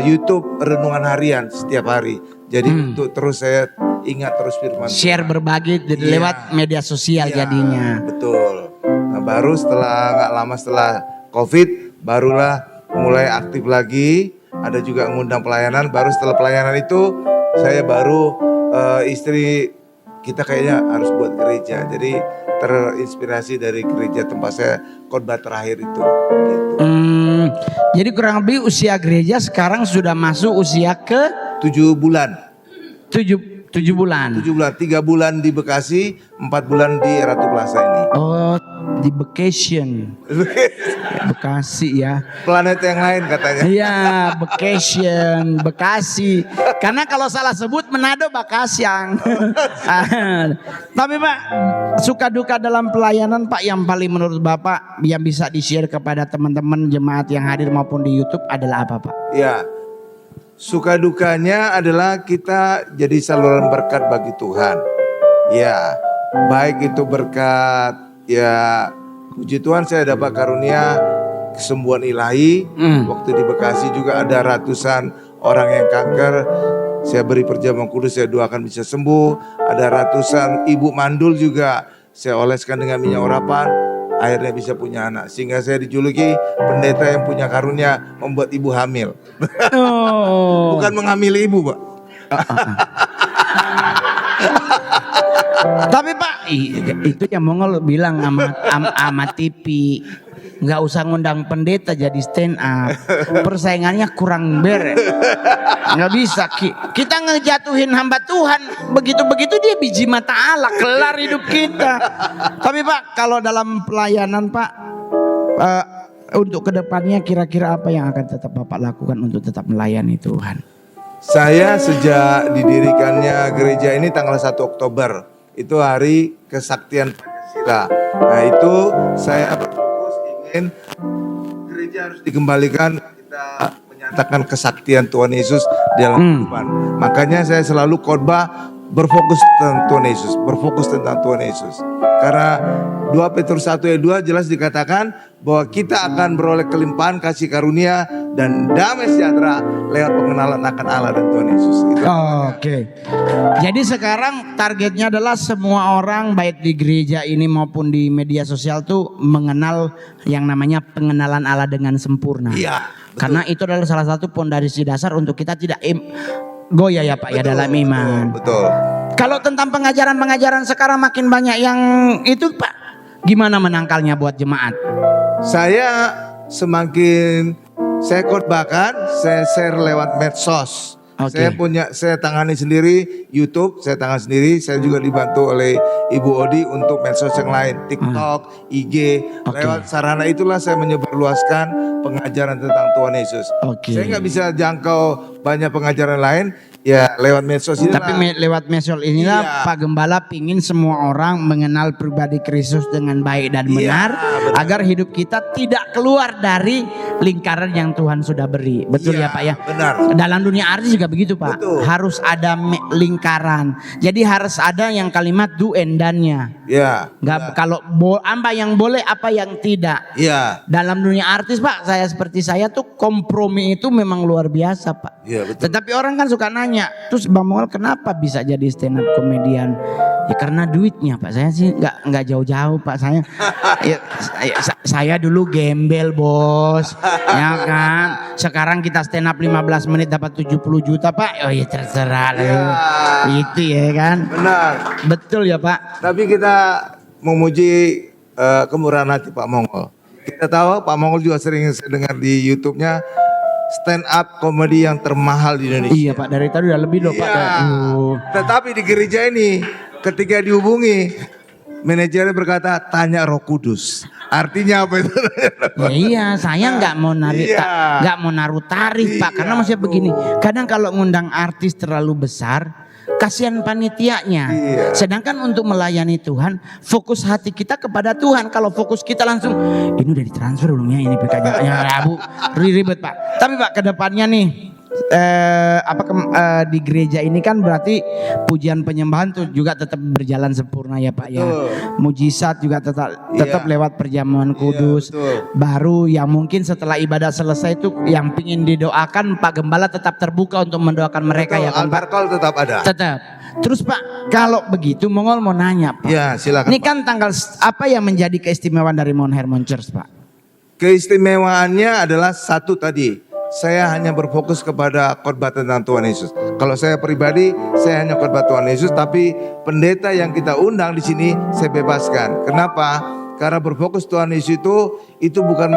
YouTube renungan harian setiap hari. Jadi untuk terus saya ingat terus firman Tuhan. Share berbagi lewat media sosial jadinya. Betul. Nah baru nggak lama setelah COVID, barulah mulai aktif lagi. Ada juga ngundang pelayanan. Baru setelah pelayanan itu saya baru istri kita kayaknya harus buat gereja. Jadi terinspirasi dari gereja tempat saya khotbah terakhir itu. Gitu. Jadi kurang lebih usia gereja sekarang sudah masuk usia ke 7 bulan. 7 bulan. 7 bulan, 3 bulan di Bekasi, 4 bulan di Ratu Plaza ini. Oh, di vacation. Bekasi ya. Planet yang lain katanya. Iya, vacation, Bekasi. Karena kalau salah sebut Manado Bakasyang. Tapi Pak, suka duka dalam pelayanan Pak yang paling menurut Bapak yang bisa di-share kepada teman-teman jemaat yang hadir maupun di YouTube adalah apa Pak? Ya. Suka dukanya adalah kita jadi saluran berkat bagi Tuhan. Ya, baik itu berkat, ya puji Tuhan saya dapat karunia kesembuhan ilahi. Waktu di Bekasi juga ada ratusan orang yang kanker. Saya beri perjamuan kudus, saya doakan bisa sembuh. Ada ratusan ibu mandul juga saya oleskan dengan minyak urapan. Akhirnya bisa punya anak. Sehingga saya dijuluki pendeta yang punya karunia membuat ibu hamil. Bukan menghamili ibu Pak. Tapi Pak, itu yang Mongol bilang sama TV. Nggak usah ngundang pendeta jadi stand up. Persaingannya kurang beres. Nggak bisa. Kita ngejatuhin hamba Tuhan. Begitu-begitu dia biji mata Allah. Kelar hidup kita. Tapi Pak, kalau dalam pelayanan Pak, untuk kedepannya kira-kira apa yang akan tetap Bapak lakukan untuk tetap melayani Tuhan? Saya sejak didirikannya gereja ini tanggal 1 Oktober. Itu hari kesaktian Pancasila. Nah itu saya gereja harus dikembalikan, kita menyatakan kesaktian Tuhan Yesus dalam kehidupan. Makanya saya selalu khotbah berfokus tentang Tuhan Yesus, berfokus tentang Tuhan Yesus. Karena 2 Petrus 1 ayat 2 jelas dikatakan bahwa kita akan beroleh kelimpahan kasih karunia dan damai sejahtera lewat pengenalan akan Allah dan Tuhan Yesus. Oke. Jadi sekarang targetnya adalah semua orang baik di gereja ini maupun di media sosial tuh mengenal yang namanya pengenalan Allah dengan sempurna. Iya. Karena itu adalah salah satu pondasi dasar untuk kita tidak goyah ya Pak, ya dalam iman. Betul. Kalau tentang pengajaran-pengajaran sekarang makin banyak yang itu Pak, gimana menangkalnya buat jemaat? Saya semakin saya khotbahkan, saya share lewat medsos. Oke. Saya tangani sendiri YouTube, saya tangani sendiri. Saya juga dibantu oleh Ibu Odi untuk medsos yang lain, TikTok, IG. Oke. Lewat sarana itulah saya menyebarluaskan pengajaran tentang Tuhan Yesus. Oke. Saya nggak bisa jangkau banyak pengajaran lain, ya lewat medsos ini. Tapi lewat medsos inilah Iya. Pak Gembala pingin semua orang mengenal pribadi Kristus dengan baik dan benar, benar. agar hidup kita tidak keluar dari lingkaran yang Tuhan sudah beri. Betul Iya, ya Pak ya? benar. Dalam dunia artis juga begitu Pak. Betul. Harus ada lingkaran. Jadi harus ada yang kalimat do and done-nya. Ya. Nggak, kalau apa yang boleh, apa yang tidak. Ya. Dalam dunia artis Pak, seperti saya tuh kompromi itu memang luar biasa Pak. Iya, betul. Tetapi orang kan suka nanya, terus Bang Mongol kenapa bisa jadi stand up komedian? Ya karena duitnya Pak. Saya sih nggak jauh-jauh Pak. Saya dulu gembel bos, ya kan. Sekarang kita stand up 15 menit dapat 70 juta Pak. Oh ya terserah lah. Ya. Itu ya kan. Benar. Betul ya Pak. Tapi kita memuji kemurahan hati Pak Mongol. Kita tahu Pak Mongol juga sering saya dengar di YouTube-nya stand up komedi yang termahal di Indonesia. Iya Pak, dari tadi udah lebih loh Pak. Iya. Tetapi di gereja ini ketika dihubungi manajernya berkata tanya Roh Kudus. Artinya apa itu? Ya iya, saya nggak mau Iya. nggak mau naruh tarif Pak, Iya, karena maksudnya begini. Kadang kalau ngundang artis terlalu besar, kasihan panitianya. Iya. Sedangkan untuk melayani Tuhan, fokus hati kita kepada Tuhan. Kalau fokus kita langsung, ini udah ditransfer belum ya ini PK-nya? Ya Bu, ribet Pak. Tapi Pak kedepannya nih, di gereja ini kan berarti pujian penyembahan tuh juga tetap berjalan sempurna ya Pak ya. Betul. Mujizat juga tetap Iya. lewat perjamuan kudus. betul. Baru yang mungkin setelah ibadah selesai itu yang pingin didoakan Pak Gembala tetap terbuka untuk mendoakan mereka ya kan Pak. Altar call tetap ada. Tetap. Terus Pak, kalau begitu Mongol mau nanya Pak. Ya silakan. Ini kan tanggal apa yang menjadi keistimewaan dari Mount Hermon Church Pak? Keistimewaannya adalah satu tadi. Saya hanya berfokus kepada khotbah tentang Tuhan Yesus. Kalau saya pribadi, saya hanya khotbah Tuhan Yesus. Tapi pendeta yang kita undang di sini, saya bebaskan. Kenapa? Karena berfokus Tuhan Yesus itu bukan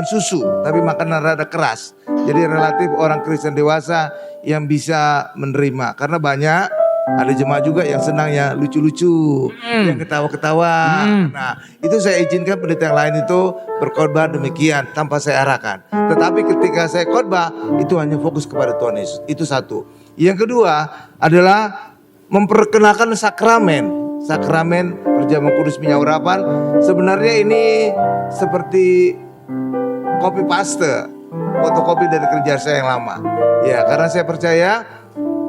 susu, tapi makanan rada keras. Jadi relatif orang Kristen dewasa yang bisa menerima. Karena banyak ada jemaat juga yang senang ya lucu-lucu, yang ketawa-ketawa. Nah, itu saya izinkan pendeta yang lain itu berkhotbah demikian tanpa saya arahkan. Tetapi ketika saya khotbah itu hanya fokus kepada Tuhan Yesus. Itu satu. Yang kedua adalah memperkenalkan sakramen. Sakramen perjamuan kudus minyak urapan. Sebenarnya ini seperti copy paste, fotokopi dari kerja saya yang lama. Ya, karena saya percaya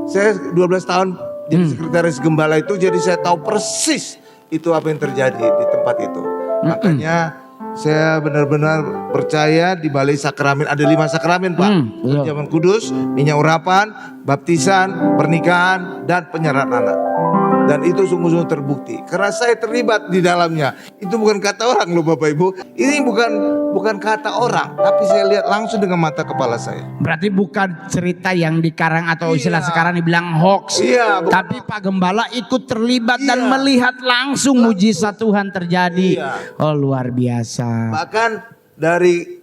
saya 12 tahun jadi sekretaris gembala itu, jadi saya tahu persis itu apa yang terjadi di tempat itu. Makanya saya benar-benar percaya di balik sakramen ada 5 sakramen Pak. Betul. Perjamuan kudus, minyak urapan, baptisan, pernikahan, dan penyerahan anak. Dan itu sungguh-sungguh terbukti. Karena saya terlibat di dalamnya. Itu bukan kata orang loh Bapak Ibu. Ini bukan kata orang. Tapi saya lihat langsung dengan mata kepala saya. Berarti bukan cerita yang dikarang atau istilah Iya. sekarang dibilang hoax. Iya, bukan. Tapi Pak Gembala ikut terlibat dan Iya. melihat langsung mujizat Tuhan terjadi. Iya. Oh luar biasa. Bahkan dari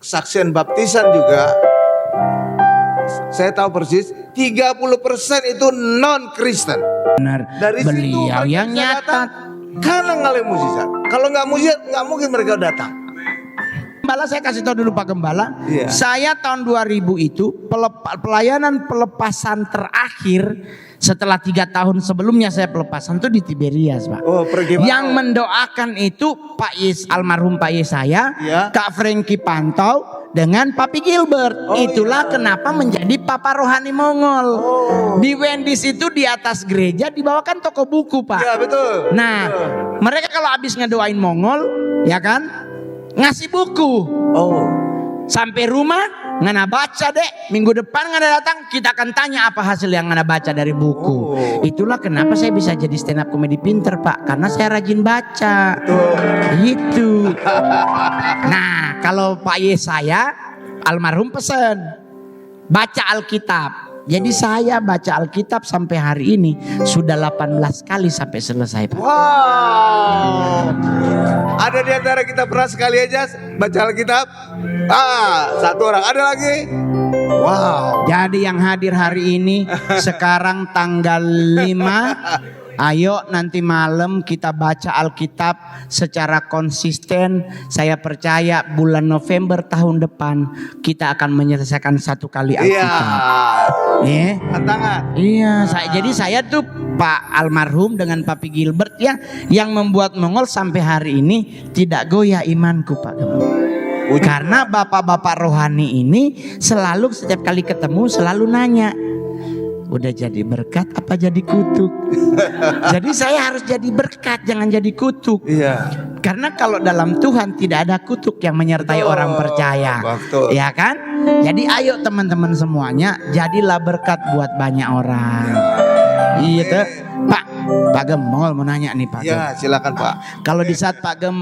kesaksian baptisan juga saya tahu persis 30% itu non Kristen. Benar. Dari situ Beliau mereka yang bisa nyatat. datang karena ngalamin mujizat. Kalau nggak mujizat nggak mungkin mereka datang. Gembala, saya kasih tahu dulu Pak Gembala. Iya. Saya tahun 2000 itu pelayanan pelepasan terakhir setelah 3 tahun sebelumnya saya pelepasan itu di Tiberias Pak. Oh, pergi Yang mendoakan itu almarhum Pak Yesaya, Iya. Kak Franky Pantau dengan Papi Gilbert. Oh, Itulah iya. kenapa menjadi Papa Rohani Mongol. Di Wendy's itu di atas gereja dibawakan toko buku Pak. Iya betul. Nah, mereka kalau habis ngedoain Mongol, ya kan, ngasih buku. Oh. Sampai rumah, ngana baca dek. Minggu depan ngana datang, kita akan tanya apa hasil yang ngana baca dari buku. Oh. Itulah kenapa saya bisa jadi stand up comedy pinter Pak, karena saya rajin baca. Betul. Gitu. Nah, kalau Pak Yesaya almarhum pesen baca Alkitab. Jadi saya baca Alkitab sampai hari ini sudah 18 kali sampai selesai Pak. Wow. Ada di antara kita pernah sekali aja baca Alkitab? Satu orang. Ada lagi? Wow. Jadi yang hadir hari ini sekarang tanggal 5, ayo nanti malam kita baca Alkitab secara konsisten. Saya percaya bulan November tahun depan kita akan menyelesaikan 1 kali Iya. Alkitab. Tantangan. Iya, jadi saya tuh Pak almarhum dengan Papi Gilbert ya yang membuat Mongol sampai hari ini tidak goyah imanku Pak. Karena bapak-bapak rohani ini selalu setiap kali ketemu selalu nanya, udah jadi berkat apa jadi kutuk? Jadi saya harus jadi berkat, jangan jadi kutuk. Iya. Karena kalau dalam Tuhan tidak ada kutuk yang menyertai Betul, orang percaya. betul. Ya kan? Jadi ayo teman-teman semuanya, jadilah berkat buat banyak orang. Iya tuh. Pak Gem mau nanya nih Pak Gem. Ya, silakan Pak. Kalau di saat Pak Gem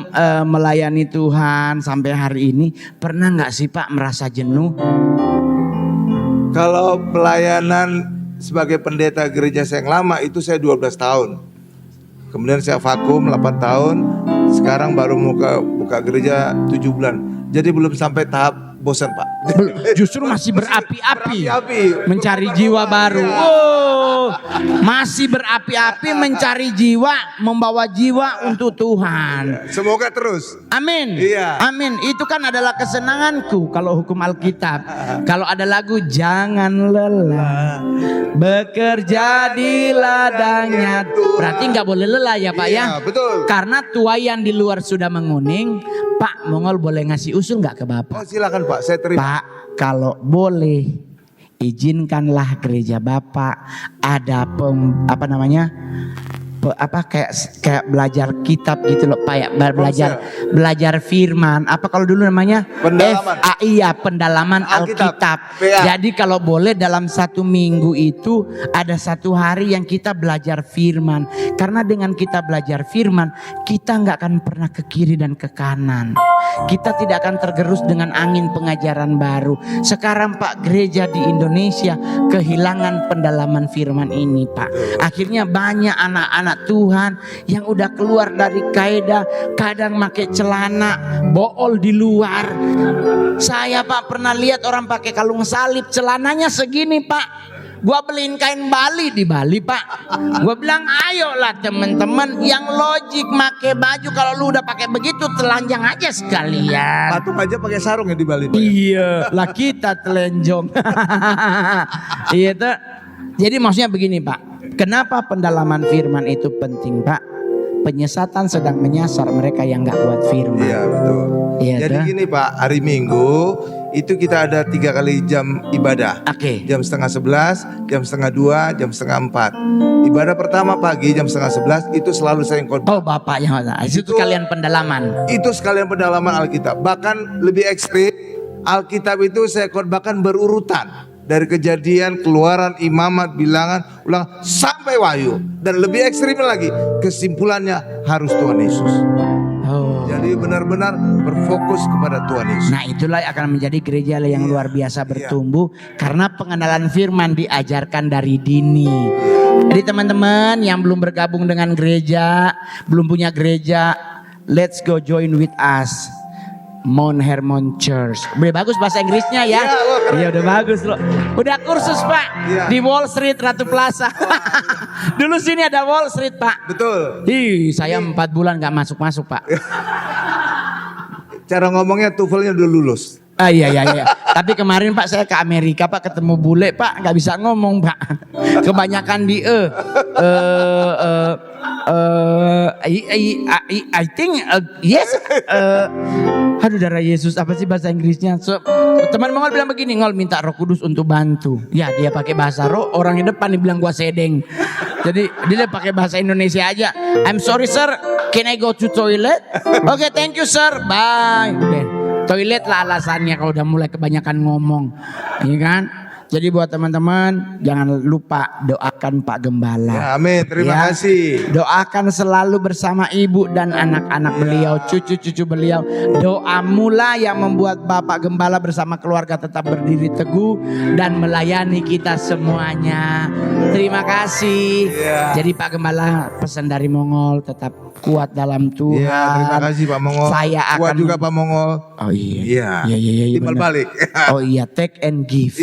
melayani Tuhan sampai hari ini, pernah nggak sih Pak merasa jenuh? Kalau pelayanan sebagai pendeta gereja saya yang lama itu saya 12 tahun. Kemudian saya vakum 8 tahun. Sekarang baru buka gereja 7 bulan. Jadi belum sampai tahap bosan Pak. Justru masih berapi-api Berapi-api. mencari jiwa baru. Oh, masih berapi-api mencari jiwa, membawa jiwa untuk Tuhan. Semoga terus. Amin. Iya. Amin. Itu kan adalah kesenanganku kalau hukum Alkitab. Kalau ada lagu jangan lelah bekerja di ladangnya. Berarti nggak boleh lelah ya Pak Iya, ya. betul. Karena tuayan di luar sudah menguning. Pak Mongol boleh ngasih usul nggak ke Bapak? Oh, silakan Pak, saya terima. Pak, kalau boleh izinkanlah gereja Bapak ada kayak belajar kitab gitu loh Pak ya, belajar firman. Apa kalau dulu namanya Pendalaman. Pendalaman Alkitab. Alkitab. PA. Jadi kalau boleh dalam 1 minggu itu ada 1 hari yang kita belajar firman. Karena dengan kita belajar firman, kita nggak akan pernah ke kiri dan ke kanan. Kita tidak akan tergerus dengan angin pengajaran baru. Sekarang Pak, gereja di Indonesia kehilangan pendalaman firman ini Pak. Akhirnya banyak anak-anak Tuhan yang udah keluar dari kaidah, kadang pakai celana bool di luar. Saya Pak pernah lihat orang pakai kalung salib, celananya segini Pak. Gua beliin kain Bali di Bali Pak. Gua bilang ayolah teman-teman yang logik pakai baju, kalau lu udah pakai begitu telanjang aja sekalian. Patung aja pakai sarung ya di Bali Pak. Iya, lah kita telenjong. Iya tuh. Jadi maksudnya begini Pak. Kenapa pendalaman firman itu penting Pak? Penyesatan sedang menyasar mereka yang gak kuat firman. Iya betul. Iya, Jadi tuh. gini Pak, hari Minggu itu kita ada 3 kali jam ibadah. Oke. Jam 10:30, jam 10:30, jam 3:30. Ibadah pertama pagi jam 10:30 itu selalu saya yang khotbah. Oh Bapak yang itu kalian pendalaman. Itu sekalian pendalaman Alkitab. Bahkan lebih ekstrim, Alkitab itu saya khotbahkan berurutan. dari Kejadian, Keluaran, Imamat, Bilangan, Ulangan sampai Wahyu. Dan lebih ekstrim lagi, kesimpulannya harus Tuhan Yesus. Oh. Jadi benar-benar berfokus kepada Tuhan Yesus. Nah itulah akan menjadi gereja yang luar biasa bertumbuh karena pengenalan firman diajarkan dari dini. Jadi teman-teman yang belum bergabung dengan gereja, belum punya gereja, let's go join with us. Mount Hermon Church. Udah bagus bahasa Inggrisnya ya. Iya udah bagus loh. Udah kursus Pak di Wall Street Ratu Plaza. Dulu sini ada Wall Street Pak. Betul. Saya 4 bulan gak masuk Pak. Cara ngomongnya TOEFL-nya udah lulus. Iya. Tapi kemarin Pak saya ke Amerika Pak ketemu bule Pak nggak bisa ngomong Pak. Kebanyakan di I think yes. Aduh darah Yesus apa sih bahasa Inggrisnya? So, teman Mongol bilang begini, Ngol minta Roh Kudus untuk bantu. Ya dia pakai bahasa Roh, orang yang depan dia bilang gua sedeng. Jadi dia pakai bahasa Indonesia aja. I'm sorry sir, can I go to toilet? Oke, thank you sir, bye. Udah. Toilet lah alasannya kalau udah mulai kebanyakan ngomong, iya kan? Jadi buat teman-teman jangan lupa doakan Pak Gembala. Ya, amin, terima kasih. Doakan selalu bersama ibu dan anak-anak beliau, cucu-cucu beliau. Doa mula yang membuat Bapak Gembala bersama keluarga tetap berdiri teguh dan melayani kita semuanya. Terima kasih. Ya. Jadi Pak Gembala pesan dari Mongol tetap kuat dalam Tuhan. Iya, terima kasih Pak Mongol. Saya kuat akan juga Pak Mongol. Oh iya. Iya. Timbal benar. balik. Oh iya, take and give.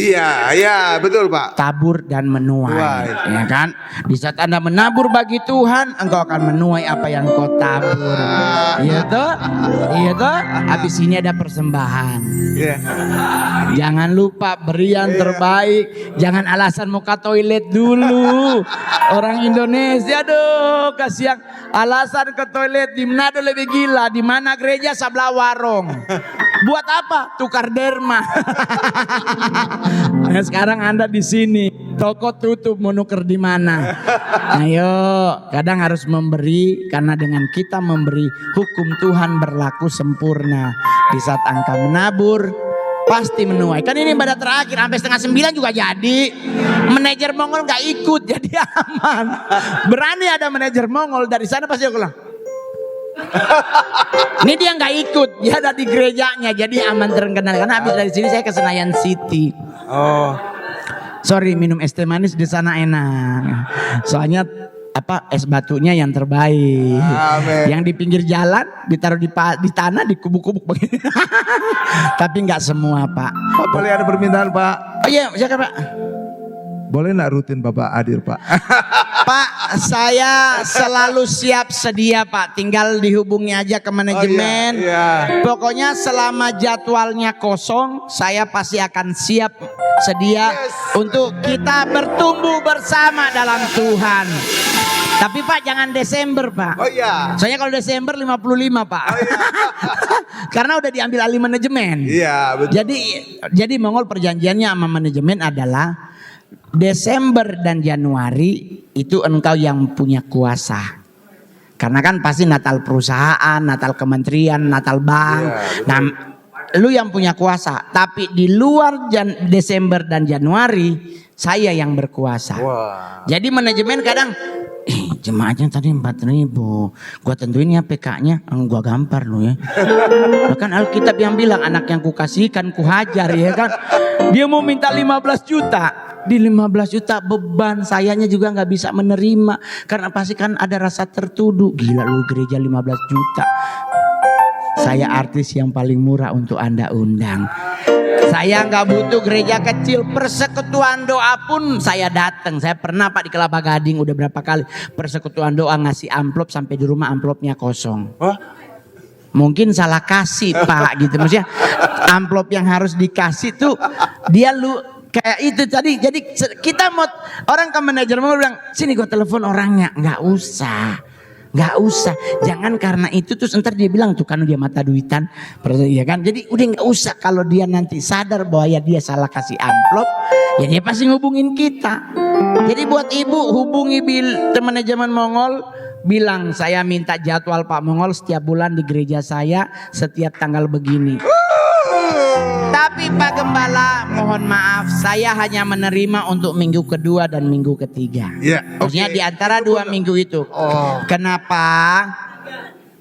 Iya, betul Pak. Tabur dan menuai, Tuai. ya kan? Di saat Anda menabur bagi Tuhan, engkau akan menuai apa yang kau tabur. Iya toh? Habis ini ada persembahan. Iya. Jangan lupa beri yang terbaik. Jangan alasan mau ke toilet dulu. Orang Indonesia aduh kasihan alasan ke toilet di Manado lebih gila. Di mana gereja sebelah warung. Buat apa? Tukar derma. Nah, sekarang Anda di sini, toko tutup mau nuker di mana? Ayo, kadang harus memberi karena dengan kita memberi hukum Tuhan berlaku sempurna. Di saat engkau menabur, pasti menuai. Kan ini ibadah terakhir sampai 8:30 juga jadi. Manajer Mongol nggak ikut jadi aman. Berani ada manajer Mongol dari sana pasti aku bilang. Ini dia nggak ikut, dia ada di gerejanya jadi aman terkenal. Karena habis dari sini saya ke Senayan City. Oh. Sorry minum es teh manis di sana enak. Soalnya es batunya yang terbaik. Amin. Yang di pinggir jalan ditaruh di tanah dikubuk-kubuk begini. Tapi nggak semua Pak. Pak boleh ada permintaan Pak? Oh iya silakan Pak. Boleh nggak rutin Bapak hadir Pak? Pak, saya selalu siap sedia Pak. Tinggal dihubungi aja ke manajemen. Oh, iya. Pokoknya selama jadwalnya kosong, saya pasti akan siap sedia untuk kita bertumbuh bersama dalam Tuhan. Tapi Pak jangan Desember Pak. Oh iya. Soalnya kalau Desember 55 Pak. Oh, iya. Karena udah diambil alih manajemen. Iya betul. Jadi Mongol perjanjiannya sama manajemen adalah Desember dan Januari itu engkau yang punya kuasa. Karena kan pasti Natal perusahaan, Natal kementerian, Natal bank. Ya, nah, lu yang punya kuasa. Tapi di luar Desember dan Januari saya yang berkuasa. Wah. Jadi manajemen kadang jemaahnya tadi 4.000, gua tentuin ya PK-nya, gua gampar lu ya. Bahkan Alkitab yang bilang anak yang kukasihkan kuhajar ya kan. Dia mau minta 15 juta. Di 15 juta beban sayanya juga nggak bisa menerima karena pasti kan ada rasa tertuduh. Gila lu gereja 15 juta. Saya artis yang paling murah untuk Anda undang. Saya nggak butuh gereja kecil, persekutuan doa pun saya datang. Saya pernah Pak di Kelapa Gading udah berapa kali persekutuan doa ngasih amplop sampai di rumah amplopnya kosong. Oh? Mungkin salah kasih Pak gitu. Maksudnya amplop yang harus dikasih tuh dia kayak itu tadi. Jadi kita mau orang ke manajer mau bilang sini gue telepon orangnya. Nggak usah. Jangan karena itu terus ntar dia bilang tuh kan dia mata duitan. Ya kan. Jadi udah nggak usah. Kalau dia nanti sadar bahwa ya dia salah kasih amplop, ya dia pasti ngubungin kita. Jadi buat ibu hubungi manajemen Mongol. Bilang saya minta jadwal Pak Mongol setiap bulan di gereja saya setiap tanggal begini. Tapi Pak Gembala, mohon maaf, saya hanya menerima untuk minggu kedua dan minggu ketiga. Ya, Maksudnya oke. di antara 2 minggu itu. Oh. Kenapa?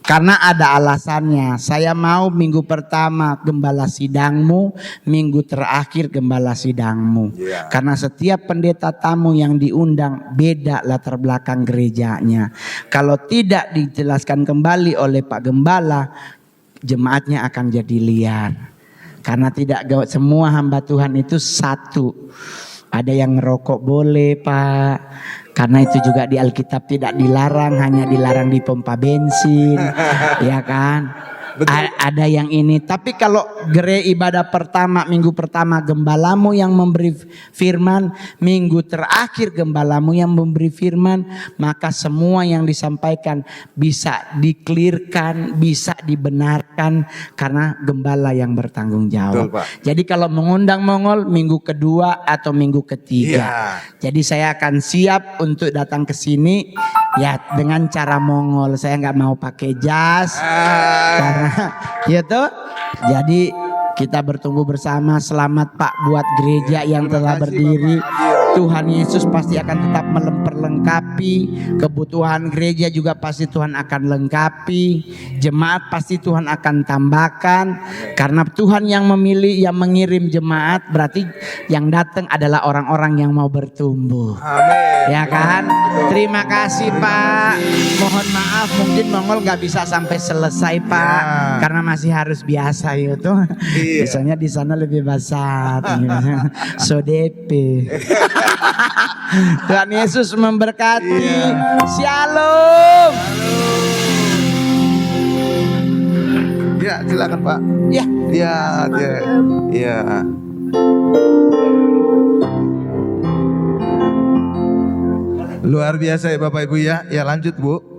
Karena ada alasannya. Saya mau minggu pertama gembala sidangmu, minggu terakhir gembala sidangmu. Iya. Karena setiap pendeta tamu yang diundang beda latar belakang gerejanya. Kalau tidak dijelaskan kembali oleh Pak Gembala, jemaatnya akan jadi liar. Karena tidak semua hamba Tuhan itu satu. Ada yang ngerokok boleh Pak, karena itu juga di Alkitab tidak dilarang, hanya dilarang di pompa bensin, ya kan? Ada yang ini, tapi kalau ibadah pertama, minggu pertama gembalamu yang memberi firman, minggu terakhir gembalamu yang memberi firman, maka semua yang disampaikan bisa diklirkan, bisa dibenarkan karena gembala yang bertanggung jawab. Betul, Pak. Jadi kalau mengundang Mongol minggu kedua atau minggu ketiga. Jadi saya akan siap untuk datang ke sini ya dengan cara Mongol. Saya nggak mau pakai jas. Karena gitu. Jadi kita bertumbuh bersama. Selamat Pak buat gereja yang telah kasih, berdiri. Bapak. Tuhan Yesus pasti akan tetap memperlengkapi. Kebutuhan gereja juga pasti Tuhan akan lengkapi. Jemaat pasti Tuhan akan tambahkan. Karena Tuhan yang memilih, yang mengirim jemaat, berarti yang datang adalah orang-orang yang mau bertumbuh. Amin. Ya kan? Terima kasih Pak. Mohon maaf mungkin Mongol gak bisa sampai selesai Pak, Ya. karena masih harus biasa itu. Iya. Biasanya di sana lebih basah. Sodepe. Tuhan Yesus memberkati. Iya. Shalom. Ya, silakan Pak. Ya. Ya, ya. Luar biasa ya Bapak Ibu ya. Ya lanjut Bu.